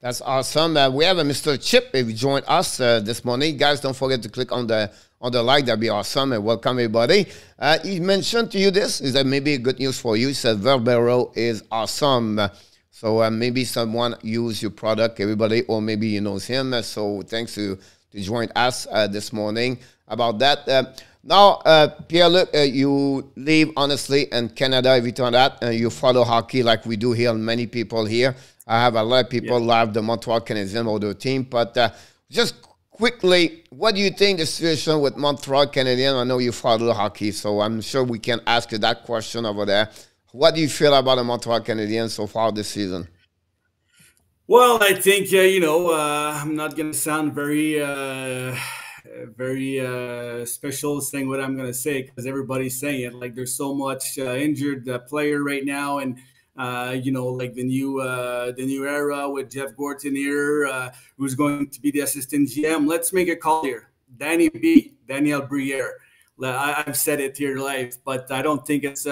That's awesome. We have a Mr. Chip. If you joined us this morning, guys, don't forget to click on the like. That'd be awesome. And welcome everybody. He mentioned to you this is that maybe good news for you. He said Verbero is awesome. So maybe someone use your product, everybody, or maybe you know him. So thanks to join us this morning about that. Now, Pierre-Luc, you live honestly in Canada, everything like that. You follow hockey like we do here, many people here. I have a lot of people love the Montreal Canadiens or their team. But just quickly, what do you think the situation with Montreal Canadiens? I know you follow hockey, so I'm sure we can ask you that question over there. What do you feel about the Montreal Canadiens so far this season? Well, I think, I'm not going to sound very special saying what I'm going to say, because everybody's saying it. There's so much injured player right now, and the new era with Jeff Gorton here, who's going to be the assistant GM. Let's make a call here. Daniel Briere. I've said it here live, but I don't think it's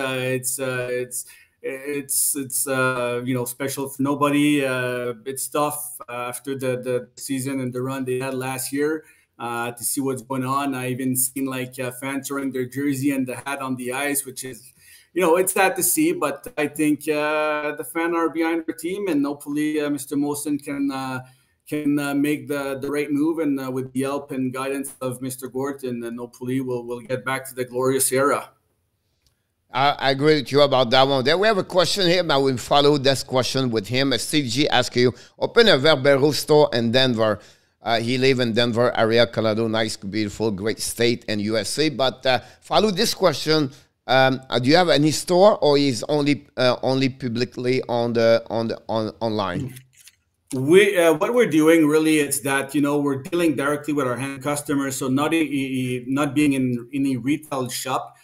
it's you know, special for nobody. It's tough after the season and the run they had last year to see what's going on. I even seen like fans wearing their jersey and the hat on the ice, which is, you know, it's sad to see. But I think the fans are behind their team, and hopefully Mr. Molson can make the right move, and with the help and guidance of Mr. Gorton, and hopefully we'll get back to the glorious era. I agree with you about that one. Then we have a question here, but we'll follow this question with him. Steve G asks you, open a Verbero store in Denver. He lives in Denver area, Colorado, nice, beautiful, great state in USA. But follow this question. Do you have any store, or is only publicly on online? What we're doing really is that, you know, we're dealing directly with our end customers, so not being in any retail shop.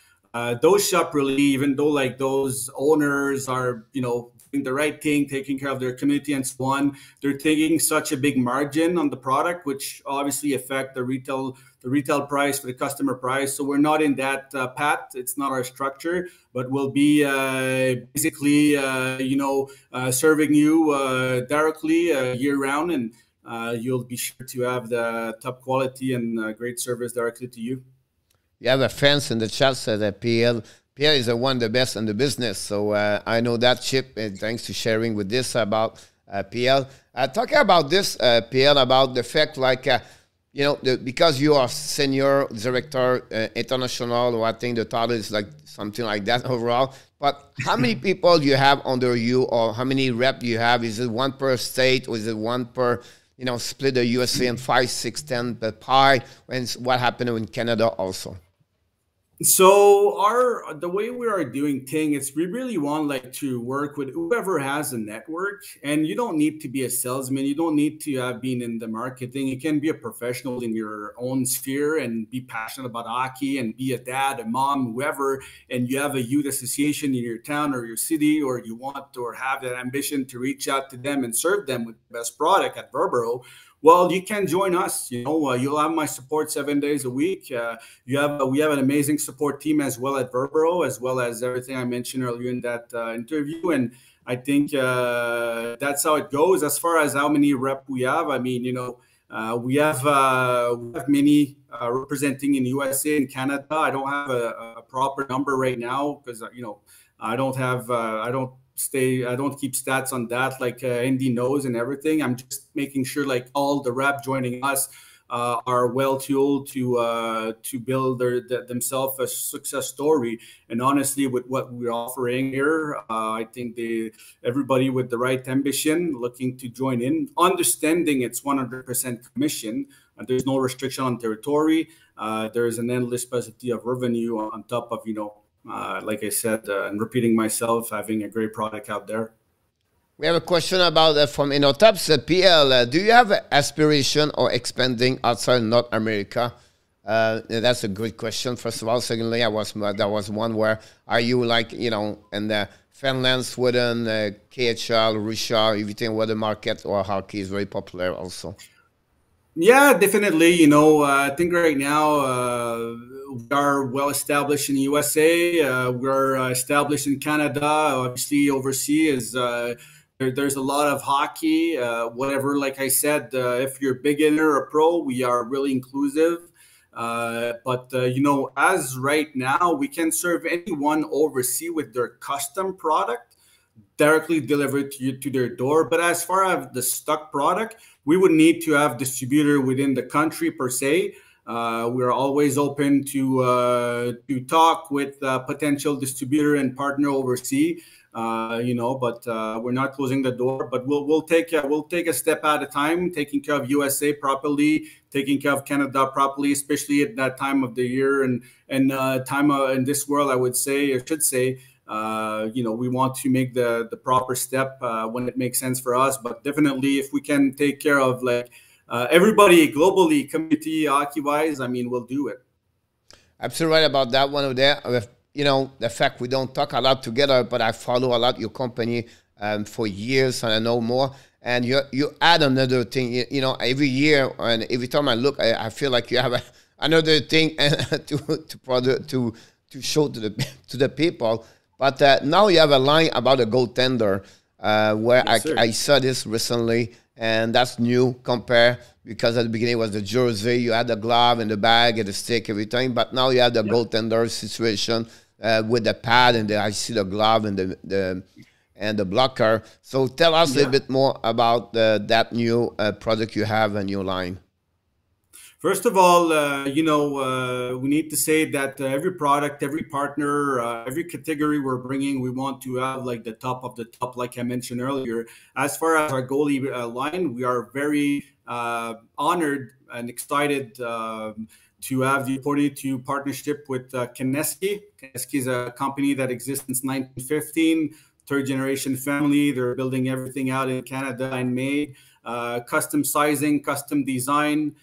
Those shop really, even though like those owners are, you know, doing the right thing, taking care of their community and so on, they're taking such a big margin on the product, which obviously affect the retail price, for the customer price. So we're not in that path. It's not our structure, but we'll be basically, you know, serving you directly year round, and you'll be sure to have the top quality and great service directly to you. You have a fans in the chat said that Pierre is one of the best in the business. So I know that, Chip, and thanks to sharing with this about Pierre. Talking about this, Pierre, about the fact like, you know, because you are senior director international, or I think the title is like something like that overall. But how many people do you have under you, or how many rep do you have? Is it one per state, or is it one per, you know, split the USA in 5, 6, 10 per pie? And what happened in Canada also? So the way we are doing things, we really want like to work with whoever has a network, and you don't need to be a salesman. You don't need to have been in the marketing. You can be a professional in your own sphere and be passionate about hockey, and be a dad, a mom, whoever, and you have a youth association in your town or your city, or you want or have that ambition to reach out to them and serve them with the best product at Verbero. Well, you can join us. You know, you'll have my support 7 days a week. We have an amazing support team as well at Verbero, as well as everything I mentioned earlier in that interview. And I think that's how it goes. As far as how many rep we have, I mean, you know, we have many representing in USA and Canada. I don't have a proper number right now because you know, I don't keep stats on that like Indy knows and everything. I'm just making sure like all the rep joining us are well tooled to build themselves a success story. And honestly, with what we're offering here, I think everybody with the right ambition looking to join in, understanding it's 100% commission. There's no restriction on territory. There's an endless possibility of revenue on top of, you know, like I said, and repeating myself, having a great product out there. We have a question about from Inotaps. PL, do you have an aspiration or expanding outside North America? That's a good question, first of all. Secondly, that was one where are you like, you know, in the Finland, Sweden, KHL, Russia, everything where the market or hockey is very popular also? Yeah, definitely. You know, I think right now we are well established in the USA. We're established in Canada. Obviously, overseas there's a lot of hockey. Whatever, like I said, if you're a beginner or pro, we are really inclusive. But you know, as right now, we can serve anyone overseas with their custom product directly delivered to their door. But as far as the stock product, we would need to have distributor within the country per se. We're always open to talk with potential distributor and partner overseas. You know, but we're not closing the door. But we'll take a step at a time, taking care of USA properly, taking care of Canada properly, especially at that time of the year and time in this world. I should say. You know, we want to make the proper step when it makes sense for us. But definitely, if we can take care of like everybody globally, community hockey-wise, I mean, we'll do it. Absolutely right about that one over there. You know, the fact we don't talk a lot together, but I follow a lot your company for years, and I know more. And you add another thing. You know, every year and every time I look, I feel like you have another thing to show to the people. But now you have a line about a goaltender where Yes, I saw this recently, and that's new compared, because at the beginning it was the jersey, you had the glove and the bag and the stick, everything, but now you have the goaltender situation with the pad and I see the glove and the blocker. So tell us a little bit more about that new product you have and your line. First of all, we need to say that every product, every partner, every category we're bringing, we want to have like the top of the top, like I mentioned earlier. As far as our goalie line, we are very honored and excited to have the opportunity to partnership with Kineski. Kineski is a company that exists since 1915, third generation family. They're building everything out in Canada and made custom sizing, custom design.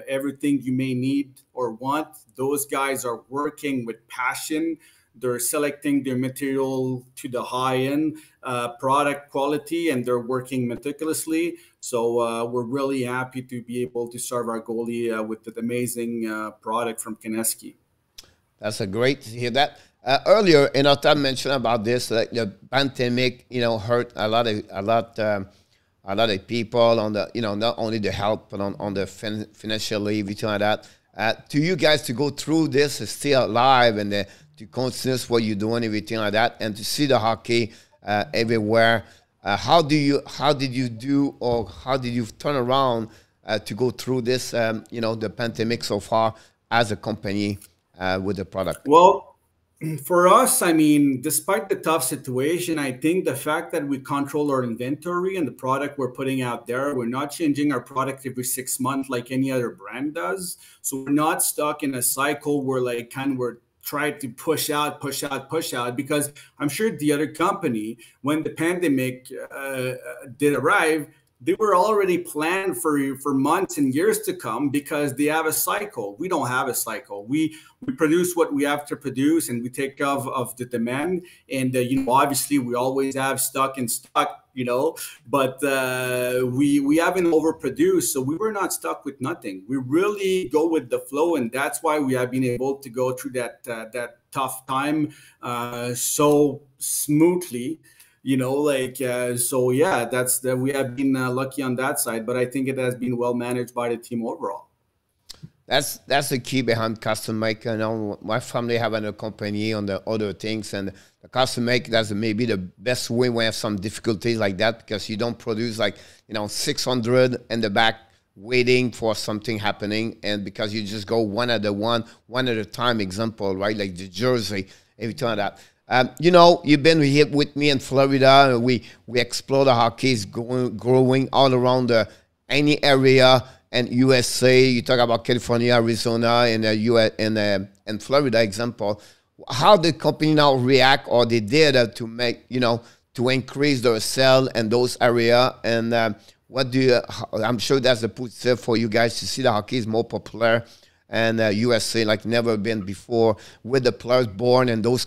Everything you may need or want. Those guys are working with passion. They're selecting their material to the high-end product quality, and they're working meticulously. So we're really happy to be able to serve our goalie with that amazing product from Kineski. That's great to hear that. Earlier, I mentioned about this, like the pandemic, hurt a lot of people on the, not only the health, but on the financially, everything like that. To you guys to go through this, still alive, and to continue what you're doing, everything like that, and to see the hockey everywhere. How did you do, or how did you turn around to go through this, the pandemic so far as a company with the product? Well, for us, I mean, despite the tough situation, I think the fact that we control our inventory and the product we're putting out there, we're not changing our product every 6 months like any other brand does. So we're not stuck in a cycle where we're trying to push out, because I'm sure the other company, when the pandemic did arrive, they were already planned for months and years to come, because they have a cycle. We don't have a cycle. We produce what we have to produce, and we take care of the demand. And obviously we always have stock in stock, but we haven't overproduced, so we were not stuck with nothing. We really go with the flow, and that's why we have been able to go through that tough time so smoothly. So yeah, we have been lucky on that side, but I think it has been well managed by the team overall. That's the key behind custom make. My family having a company on the other things, and the custom make, that's maybe the best way when we have some difficulties like that, because you don't produce 600 in the back waiting for something happening, and because you just go one at a time. Example, right? Like the jersey, everything like that. You've been here with me in Florida. We explore the hockey is growing all around any area, and USA. You talk about California, Arizona, and Florida. Example, how the company now react, or they did to make to increase their sale in those area, and what do you? I'm sure that's a positive for you guys to see the hockey is more popular. And USA like never been before, with the players born in those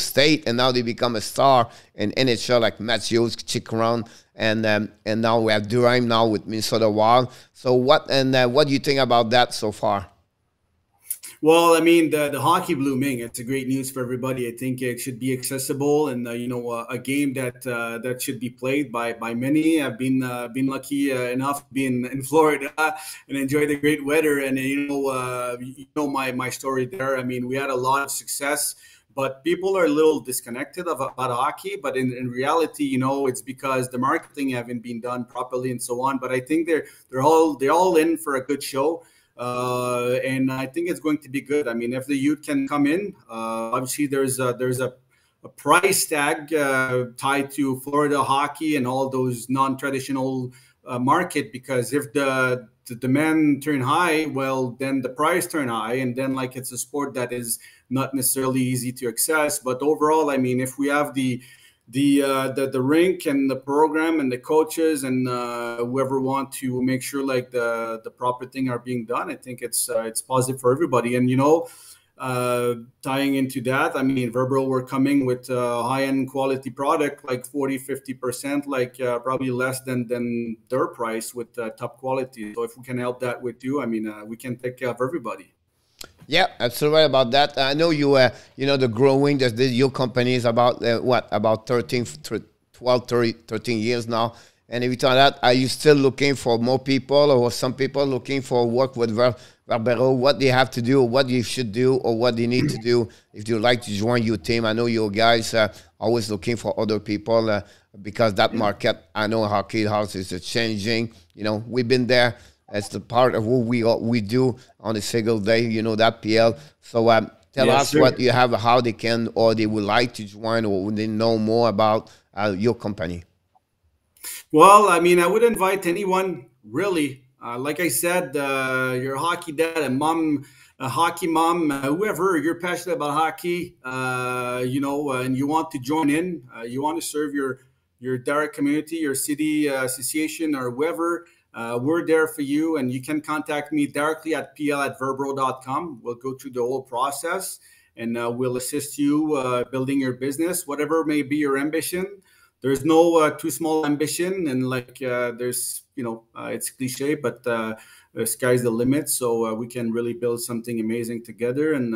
states, and now they become a star in NHL, like Matthews, Chikron, and now we have Durham now with Minnesota Wild. So what do you think about that so far? Well, I mean, the hockey blooming, it's a great news for everybody. I think it should be accessible, and a game that should be played by many. I've been lucky enough being in Florida and enjoy the great weather, and my story there. I mean, we had a lot of success, but people are a little disconnected about hockey. But in reality, it's because the marketing haven't been done properly and so on. But I think they're all in for a good show. And I think it's going to be good. I mean, if the youth can come in, obviously there's a price tag tied to Florida hockey and all those non-traditional market, because if the demand turn high, well, then the price turn high, and then it's a sport that is not necessarily easy to access. But overall, I mean, if we have the rink and the program and the coaches and whoever want to make sure the proper thing are being done, I think it's positive for everybody. And tying into that, I mean, Verbero, we're coming with high-end quality product, like 40-50%, probably less than their price, with top quality. So if we can help that with you, I mean, we can take care of everybody. Yeah, absolutely right about that. I know you, you know, the growing, your company is about, what, about 12, 13 years now. And every time that, are you still looking for more people, or some people looking for work with Verbero, what they have to do, or what you should do, or what they need to do if you like to join your team? I know you guys are always looking for other people because that market, I know hockey house is changing. You know, we've been there. It's the part of what we do on a single day, you know, that PL. So tell us what you have, how they can, or they would like to join, or they know more about your company. Well, I mean, I would invite anyone, really. Like I said, your hockey dad and mom, a hockey mom, whoever, you're passionate about hockey, you know, and you want to join in, you want to serve your direct community, your city association, or whoever, we're there for you. And you can contact me directly at pl@verbero.com. We'll go through the whole process, and we'll assist you building your business, whatever may be your ambition. There's no too small ambition, and like there's, you know, it's cliche, but the sky's the limit. So we can really build something amazing together, and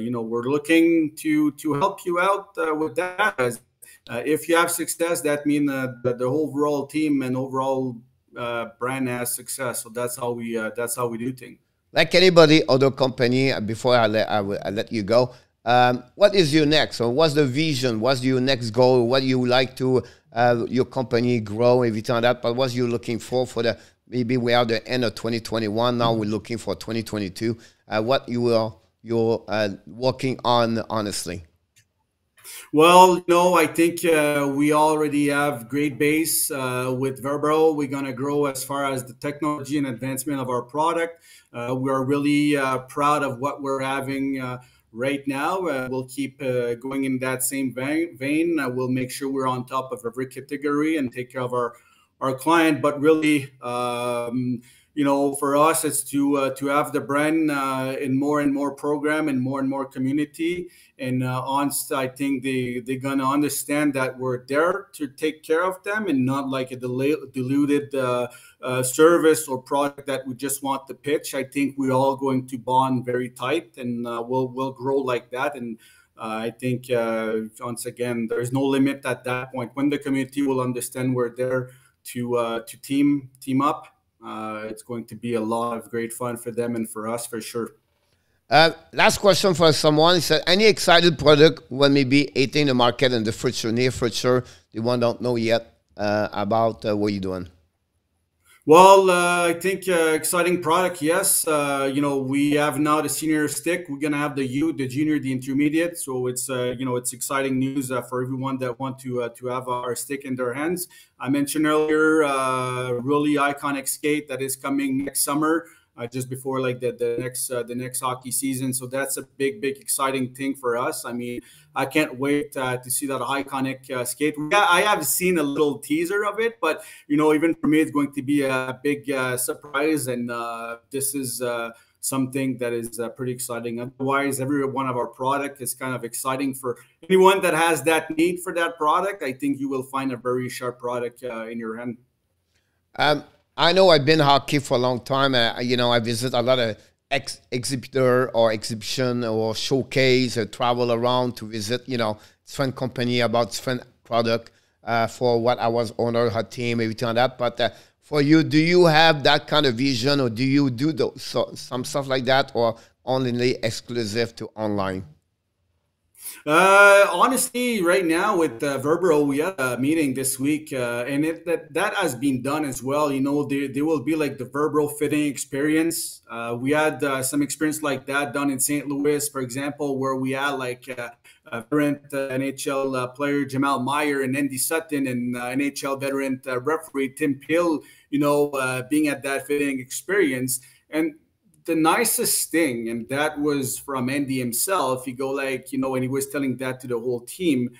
you know, we're looking to help you out with that. As if you have success, that means that the overall team and overall brand has success. So that's how we do things. Like anybody, other company. Before I let you go. What is your next? Or what's the vision? What's your next goal? What you like to your company grow, everything like that? But what you looking for the, maybe we are the end of 2021 now, we're looking for 2022. What you're working on, honestly? Well, you know, I think we already have great base with Verbero. We're going to grow as far as the technology and advancement of our product. We are really proud of what we're having right now. We'll keep going in that same vein. We'll make sure we're on top of every category and take care of our client. But really, you know, for us, it's to have the brand in more and more program and more community. And I think they're gonna understand that we're there to take care of them, and not like a diluted service or product that we just want to pitch. I think we're all going to bond very tight, and we'll grow like that. And I think once again, there's no limit at that point. When the community will understand we're there to team up, it's going to be a lot of great fun for them and for us, for sure. Last question for someone. He said, any excited product will maybe hitting the market in the future, near future, the one don't know yet about what you're doing? Well, I think exciting product, yes. You know, we have now the senior stick. We're gonna have the junior, the intermediate. So it's you know, it's exciting news for everyone that want to have our stick in their hands. I mentioned earlier, really iconic skate that is coming next summer. Just before like the next hockey season. So that's a big exciting thing for us. I mean, I can't wait to see that iconic skate. I have seen a little teaser of it, but you know, even for me, it's going to be a big surprise. And this is something that is pretty exciting. Otherwise, every one of our product is kind of exciting for anyone that has that need for that product. I think you will find a very sharp product in your hand. I know I've been hockey for a long time. You know, I visit a lot of exhibitor or exhibition or showcase, travel around to visit, you know, different company about different product for what I was owner, her team, everything like that. But for you, do you have that kind of vision, or do you do some stuff like that, or only exclusive to online? Honestly, right now with Verbero, we had a meeting this week, and that has been done as well. You know, there will be like the Verbero fitting experience. We had some experience like that done in St. Louis, for example, where we had like veteran NHL player Jamal Meyer and Andy Sutton, and NHL veteran referee Tim Pill, you know, being at that fitting experience. And the nicest thing, and that was from Andy himself, he go like, you know, and he was telling that to the whole team,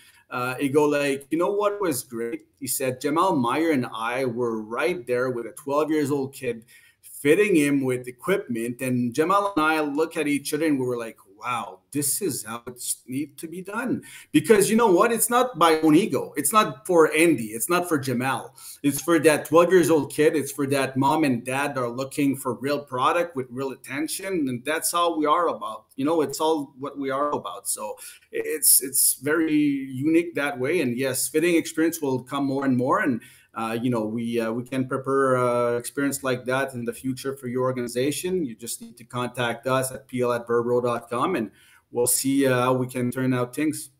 he go like, you know what was great? He said, Jamal Meyer and I were right there with a 12-year-old kid, fitting him with equipment. And Jamal and I look at each other and we were like, wow, this is how it needs to be done. Because you know what? It's not my own ego. It's not for Andy. It's not for Jamal. It's for that 12 years old kid. It's for that mom and dad that are looking for real product with real attention. And that's how we are about. You know, it's all what we are about. So it's very unique that way. And yes, fitting experience will come more and more. And you know, we can prepare experience like that in the future for your organization. You just need to contact us at pl@verbero.com, and we'll see how we can turn out things.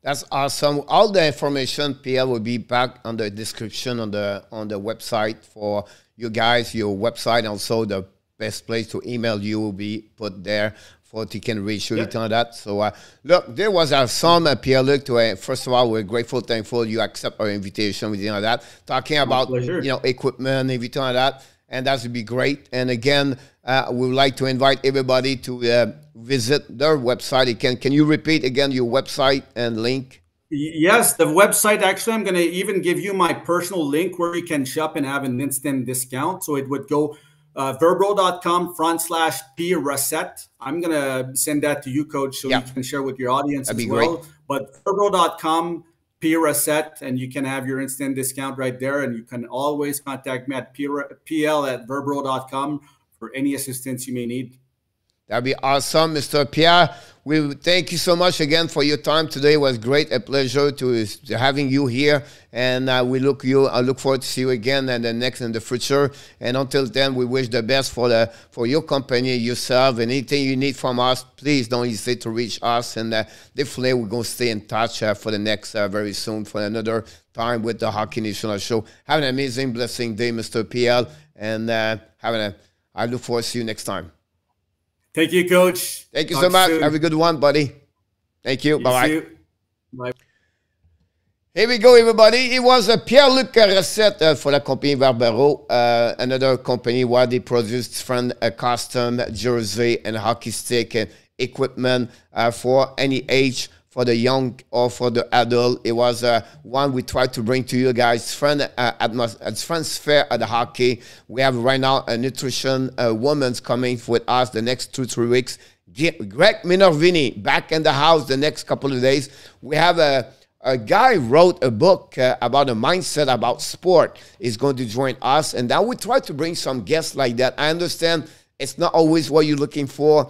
That's awesome. All the information, PL, will be back on the description on the website for you guys. Your website, also the best place to email you will be put there for you can reach you on that. So look, there was some Pierre-Luc. First of all, we're grateful, thankful you accept our invitation, everything like that. Talking about equipment, everything like that, and that would be great. And again, we would like to invite everybody to visit their website. Can you repeat again your website and link? Yes, the website. Actually, I'm going to even give you my personal link where you can shop and have an instant discount. So it would go verbero.com/Pierre-Racette. I'm going to send that to you, Coach, so you can share with your audience as well. Great. But verbero.com, Pierre-Racette, and you can have your instant discount right there. And you can always contact me at pl@verbero.com for any assistance you may need. That'd be awesome, Mr. Pierre. We thank you so much again for your time today. It was great, a pleasure to having you here, and I look forward to see you again in the future. And until then, we wish the best for your company, yourself, and anything you need from us. Please don't hesitate to reach us, and definitely we're gonna stay in touch for the next very soon for another time with the Hockey National Show. Have an amazing, blessing day, Mr. PL, and I look forward to see you next time. Thank you, Coach. Thank you so much. Have a good one, buddy. Thank you. Bye-bye. Bye. Here we go, everybody. It was Pierre-Luc Racette for the company Verbero, another company where they produce different custom jersey and hockey stick and equipment for any age, for the young or for the adult. It was one we tried to bring to you guys. Different sphere of the hockey. We have right now a nutrition woman's coming with us the next 2-3 weeks. Greg Minervini back in the house the next couple of days. We have a guy wrote a book about a mindset about sport. Is going to join us, and now we try to bring some guests like that. I understand it's not always what you're looking for.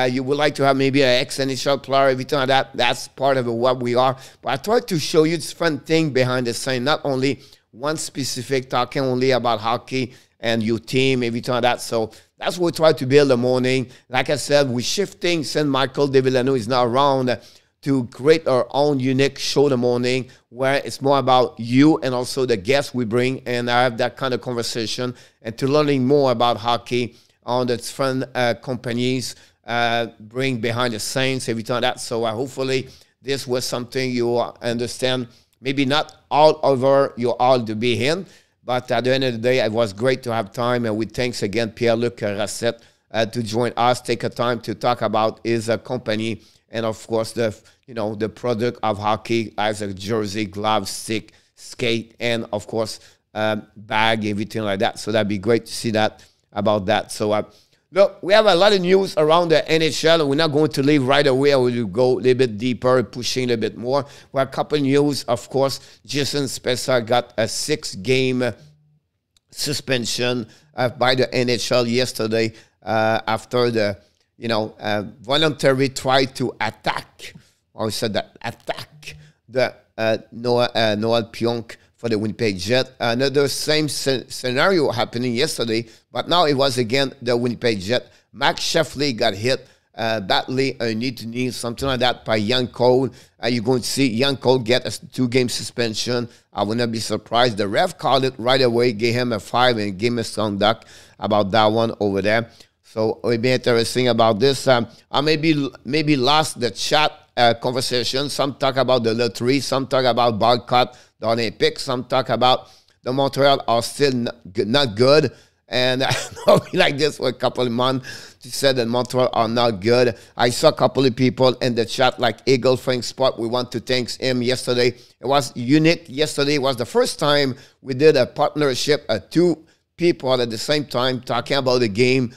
You would like to have maybe an ex-NHL player, everything like that. That's part of what we are. But I try to show you this fun thing behind the scene, not only one specific, talking only about hockey and your team, everything like that. So that's what we try to build the morning. Like I said, we're shifting. St. Michael de Villano is now around to create our own unique show in the morning where it's more about you and also the guests we bring. And I have that kind of conversation and to learning more about hockey on the different companies, bring behind the scenes, every time that. So hopefully this was something you understand. Maybe not all over you all to be in, but at the end of the day, it was great to have time. And we thanks again Pierre-Luc Racette to join us, take a time to talk about his company and of course the product of hockey as a jersey, glove, stick, skate, and of course bag, everything like that. So that'd be great to see that about that. So look, we have a lot of news around the NHL. We're not going to leave right away. I will go a little bit deeper, pushing a little bit more. We have a couple of news. Of course, Jason Spezza got a 6-game suspension by the NHL yesterday after the voluntary try to attack. I said that attack the Noel Pionk for the Winnipeg Jets. Another same scenario happening yesterday, but now it was again the Winnipeg Jets. Max Sheffley got hit badly, knee to knee, something like that, by Young Cole. You're going to see Young Cole get a 2-game suspension. I would not be surprised. The ref called it right away, gave him a 5 and gave him a strong duck about that one over there. So it'll be interesting about this. I maybe lost the chat conversation. Some talk about the lottery, some talk about boycott the Olympics, some talk about the Montreal are still not good. And I'll be like this for a couple of months. She said that Montreal are not good. I saw a couple of people in the chat like Eagle Frank Spot. We want to thank him yesterday. It was unique. Yesterday was the first time we did a partnership, two people at the same time talking about the game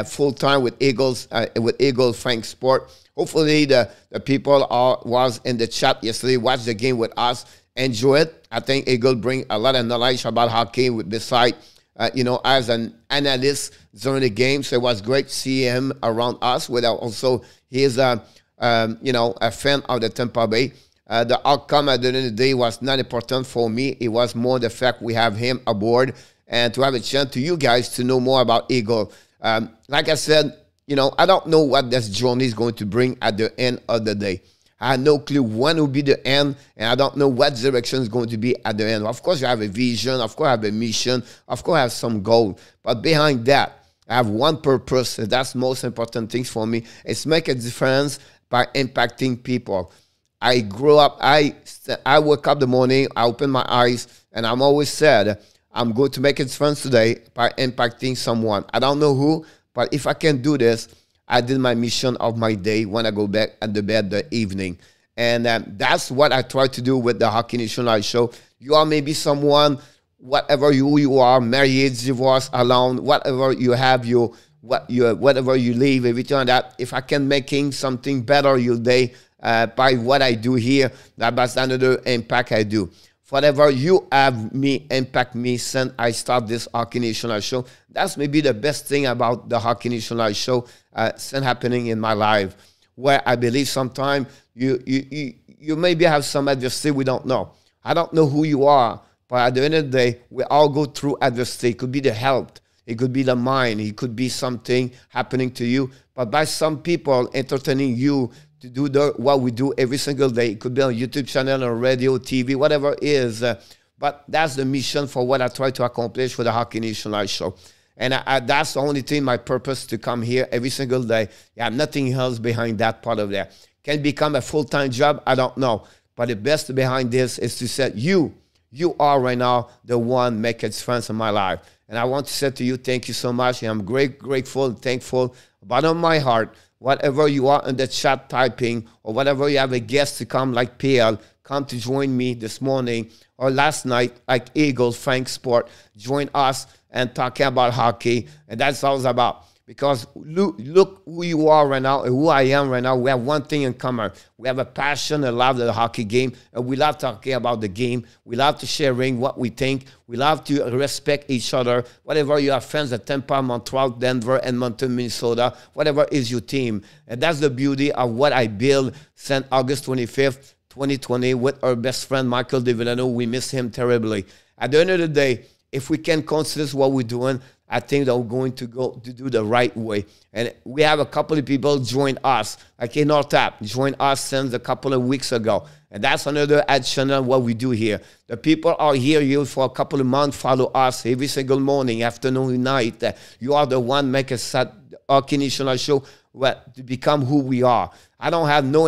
full time with Eagle Frank Sport. Hopefully the people was in the chat yesterday, watched the game with us, enjoy it. I think Eagle bring a lot of knowledge about hockey beside, as an analyst during the game. So it was great to see him around us. Also, he is a fan of the Tampa Bay. The outcome at the end of the day was not important for me. It was more the fact we have him aboard and to have a chance to you guys to know more about Eagle. Like I said, I don't know what this journey is going to bring at the end of the day. I have no clue when will be the end, and I don't know what direction is going to be at the end. Of course, I have a vision. Of course, I have a mission. Of course, I have some goal. But behind that, I have one purpose, and that's the most important thing for me. It's make a difference by impacting people. I grew up, I wake up in the morning, I open my eyes, and I'm always said, I'm going to make a difference today by impacting someone. I don't know who, but if I can do this, I did my mission of my day when I go back at the bed the evening. And that's what I try to do with the Hockey National Show. You are maybe someone, whatever you are, married, divorced, alone, whatever you have, whatever you live, everything like that. If I can making something better your day by what I do here, that's another impact I do. Whatever you have me impact me since I start this Hockey National Show. That's maybe the best thing about the Hockey National Show since happening in my life, where I believe sometimes you maybe have some adversity we don't know. I don't know who you are, but at the end of the day, we all go through adversity. It could be the health, it could be the mind, it could be something happening to you. But by some people entertaining you to do what we do every single day. It could be on YouTube channel or radio, TV, whatever it is. But that's the mission for what I try to accomplish for the Hockey National Show. And that's the only thing, my purpose to come here every single day. Yeah, nothing else behind that part of that. Can it become a full-time job? I don't know. But the best behind this is to say you are right now the one making a difference in my life. And I want to say to you, thank you so much. And I'm grateful and thankful, bottom of my heart. Whatever you are in the chat typing, or whatever you have a guest to come like Pierre, come to join me this morning or last night like Eagle, Frank Sport, join us and talking about hockey. And that's all it's about. Because look who you are right now and who I am right now. We have one thing in common. We have a passion and love of the hockey game. And we love talking about the game. We love to sharing what we think. We love to respect each other. Whatever you have friends at Tampa, Montreal, Denver, Edmonton, Minnesota, whatever is your team. And that's the beauty of what I built since August 25th, 2020 with our best friend, Michael DeVillano. We miss him terribly. At the end of the day, if we can consider what we're doing, I think that we're going to go to do the right way. And we have a couple of people join us, like in our tap, join us since a couple of weeks ago. And that's another ad channel what we do here. The people are here for a couple of months, follow us every single morning, afternoon, night. You are the one make us at Hockey National Show to become who we are. I don't have no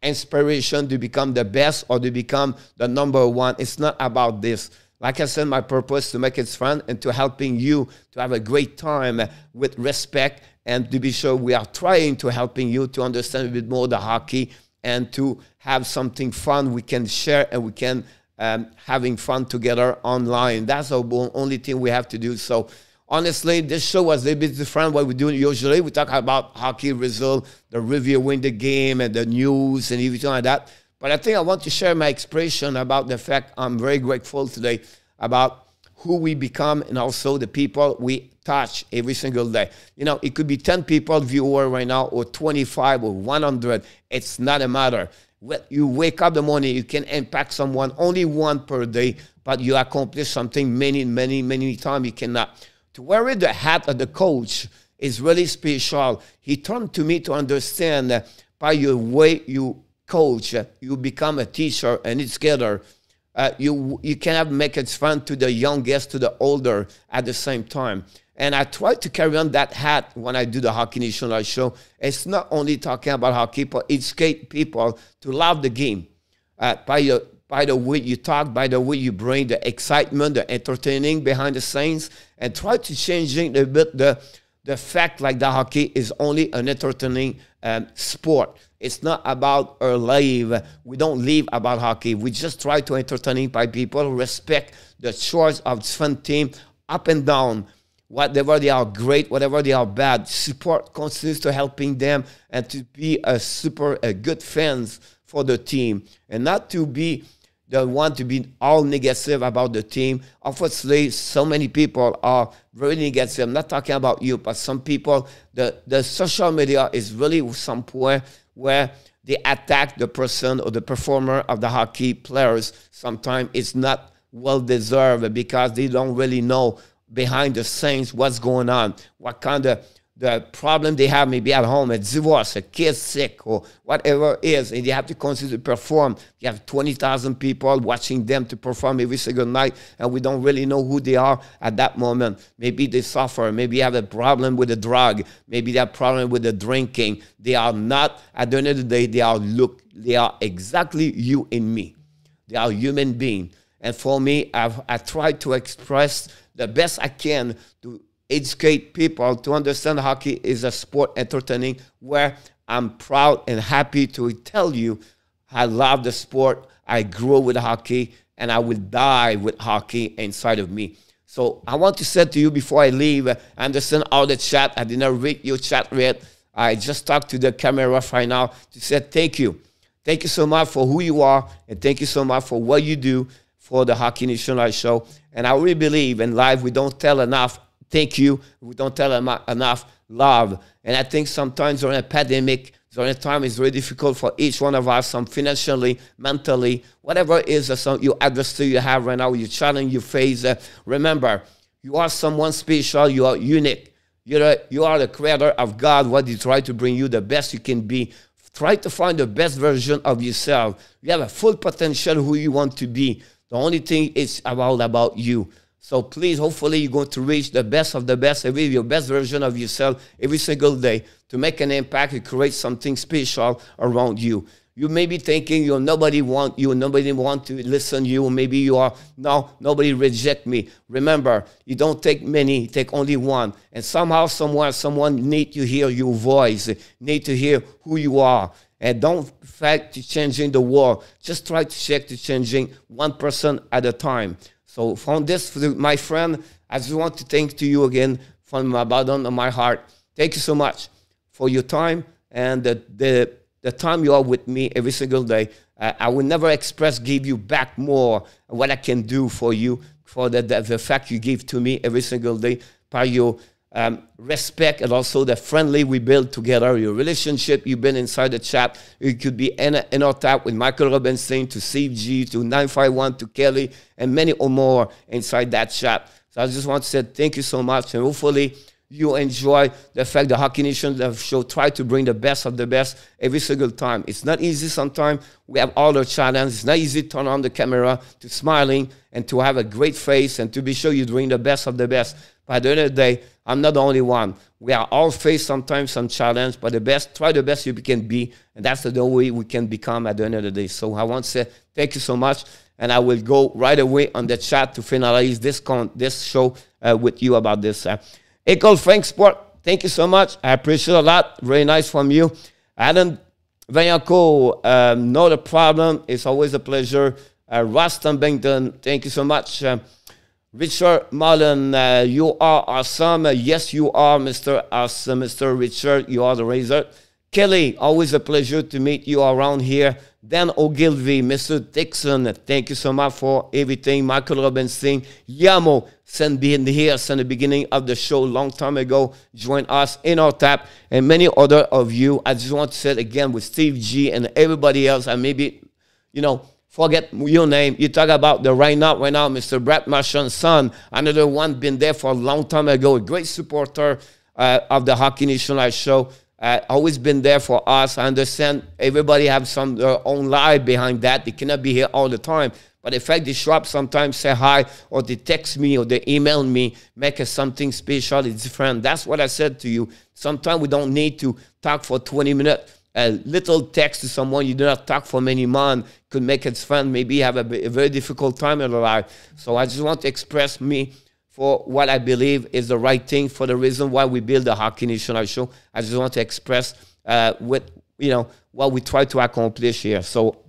inspiration to become the best or to become the number one. It's not about this. Like I said, my purpose is to make it fun and to helping you to have a great time with respect, and to be sure we are trying to helping you to understand a bit more the hockey and to have something fun we can share and we can having fun together online. That's the only thing we have to do. So honestly, this show was a little bit different what we do usually. We talk about hockey result, the reviewing the game and the news and everything like that. But I think I want to share my expression about the fact I'm very grateful today about who we become and also the people we touch every single day. You know, it could be 10 people viewer right now or 25 or 100. It's not a matter. When you wake up in the morning, you can impact someone, only one per day, but you accomplish something many times you cannot. To wear the hat of the coach is really special. He turned to me to understand that by your way you coach, you become a teacher, and it's together. You cannot make it fun to the youngest, to the older at the same time. And I try to carry on that hat when I do the Hockey National Show. It's not only talking about hockey, but educate people to love the game. By the way you talk, by the way you bring the excitement, the entertaining behind the scenes, and try to changing a bit the fact like the hockey is only an entertaining sport. It's not about our life. We don't live about hockey. We just try to entertain by people, respect the choice of different team, up and down, whatever they are great, whatever they are bad, support continues to helping them and to be a good fans for the team and not to be the one to be all negative about the team. Obviously, so many people are very negative. I'm not talking about you, but some people, the social media is really some point where they attack the person or the performer of the hockey players. Sometimes it's not well-deserved because they don't really know behind the scenes what's going on, what kind of the problem they have maybe at home, a divorce, a kid sick, or whatever it is, and they have to continue to perform. You have 20,000 people watching them to perform every single night, and we don't really know who they are at that moment. Maybe they suffer. Maybe they have a problem with the drug. Maybe they have a problem with the drinking. They are not, at the end of the day, they are exactly you and me. They are human beings. And for me, I try to express the best I can to educate people to understand hockey is a sport entertaining where I'm proud and happy to tell you I love the sport. I grew with hockey and I will die with hockey inside of me. So I want to say to you before I leave, I understand all the chat. I did not read your chat yet. I just talked to the camera right now to say thank you. Thank you so much for who you are and thank you so much for what you do for the Hockey Nation Live show. And I really believe in life we don't tell enough thank you. We don't tell enough love. And I think sometimes during a pandemic, during a time, it's very difficult for each one of us, some financially, mentally, whatever it is, some your adversity you have right now, your challenge you face. Remember, you are someone special. You are unique. You are the creator of God. What He try to bring you the best you can be. Try to find the best version of yourself. You have a full potential who you want to be. The only thing is about you. So please, hopefully you're going to reach the best of the best, your best version of yourself every single day to make an impact and create something special around you. You may be thinking nobody want you, nobody want to listen to you, maybe you are, no, nobody reject me. Remember, you don't take many, you take only one. And somehow, somewhere, someone need to hear your voice, need to hear who you are. And don't fight to changing the world. Just try to check to changing one person at a time. So from this, my friend, I just want to thank to you again from the bottom of my heart. Thank you so much for your time and the time you are with me every single day. I will never give you back more what I can do for you, for the fact you give to me every single day, by your respect and also the friendly we build together, your relationship you've been inside the chat. You could be in our tap with Michael Robinson to Steve G to 951 to Kelly and many or more inside that chat. So I just want to say thank you so much and hopefully you enjoy the fact the Hockey Nation show try to bring the best of the best every single time. It's not easy sometimes. We have all the challenges. It's not easy to turn on the camera, to smiling, and to have a great face, and to be sure you're doing the best of the best. But at the end of the day, I'm not the only one. We are all face sometimes some challenge, but try the best you can be, and that's the way we can become at the end of the day. So I want to say thank you so much, and I will go right away on the chat to finalize this show with you about this. Eagle Frank Sport, thank you so much. I appreciate it a lot. Very nice from you. Adam Vanyanko, not a problem. It's always a pleasure. Ross Tumbington, thank you so much. Richard Mullen, you are awesome. Yes, you are, Mr. Awesome, Mr. Richard. You are the razor. Kelly, always a pleasure to meet you around here. Dan Ogilvy, Mr. Dixon, thank you so much for everything. Michael Robinson, Yamo, being here since the beginning of the show, long time ago, join us in our tap, and many other of you. I just want to say it again with Steve G and everybody else. I maybe, forget your name. You talk about the right now, Mr. Brad Marchand's son, another one been there for a long time ago, a great supporter of the Hockey Nation Live show. Always been there for us. I understand everybody have their own life behind that. They cannot be here all the time. But in fact, they show up sometimes, say hi, or they text me, or they email me, make it something special. It's different. That's what I said to you. Sometimes we don't need to talk for 20 minutes. A little text to someone you do not talk for many months could make it fun. Maybe have a very difficult time in your life. So I just want to express me for what I believe is the right thing, for the reason why we build the Hockey Nation Live show. I just want to express what we try to accomplish here. So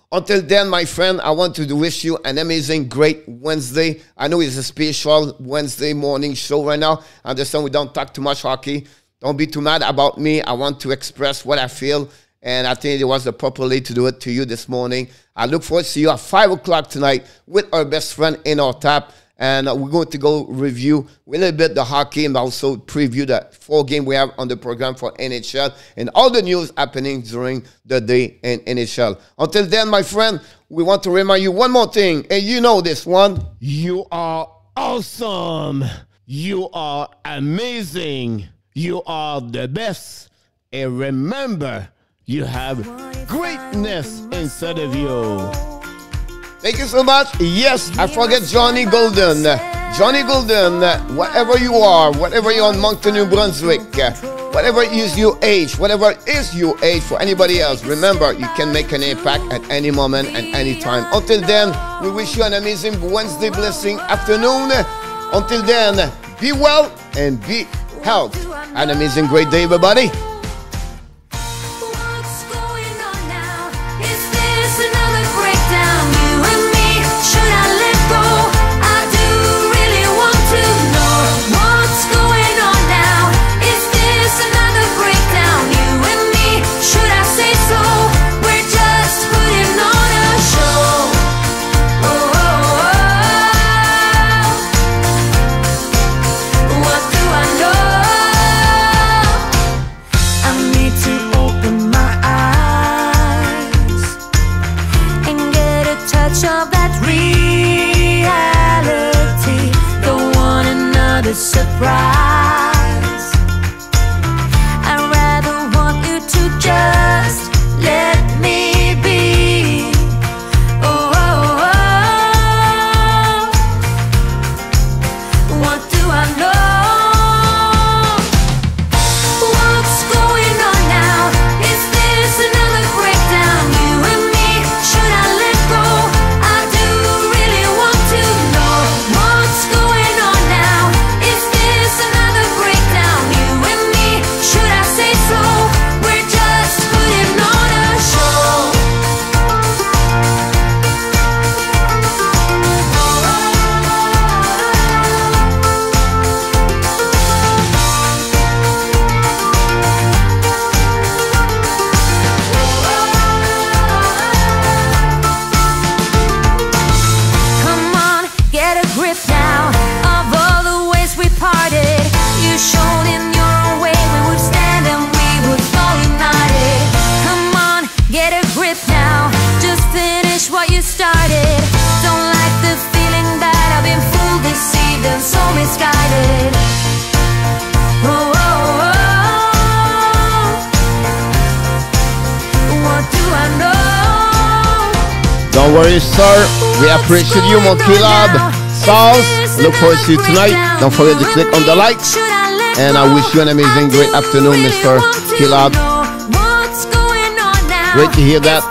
Until then, my friend, I want to wish you an amazing, great Wednesday. I know it's a special Wednesday morning show right now. I understand we don't talk too much hockey. Don't be too mad about me. I want to express what I feel, and I think it was the proper way to do it to you this morning. I look forward to see you at 5 o'clock tonight with our best friend in our tap. And we're going to go review a little bit the hockey and also preview the 4 games we have on the program for NHL and all the news happening during the day in NHL. Until then, my friend, we want to remind you one more thing, and you know this one. You are awesome. You are amazing. You are the best. And remember, you have greatness inside of you. Thank you so much. Yes, I forget Johnny Golden. Johnny Golden, wherever you are, whatever you're in Moncton, New Brunswick, whatever is your age, whatever is your age for anybody else, remember, you can make an impact at any moment and any time. Until then, we wish you an amazing Wednesday blessing afternoon. Until then, be well and be healthy. An amazing great day, everybody. Surprise. I'd rather want you to just let me be. Oh, oh, oh. What do I know? What's going on now? Is this another breakdown? You and me, should I let go? I do really want to know what's going on now. Another breakdown, you and me, should I say so? We're just putting on a show. Come on, get a grip now of all the ways we parted. You showed in your own way we would stand and we would fall united. Come on, get a grip now. Just finish what you started. Don't like the feeling that I've been fooled, deceived, and so misguided. Oh, oh, oh. What do I know? Don't worry, sir. We appreciate you, Monkey Lab. Sauce. Look forward to you tonight. Don't forget to click on the likes. And I wish you an amazing, great afternoon, Mr. Kilab. Great to hear that.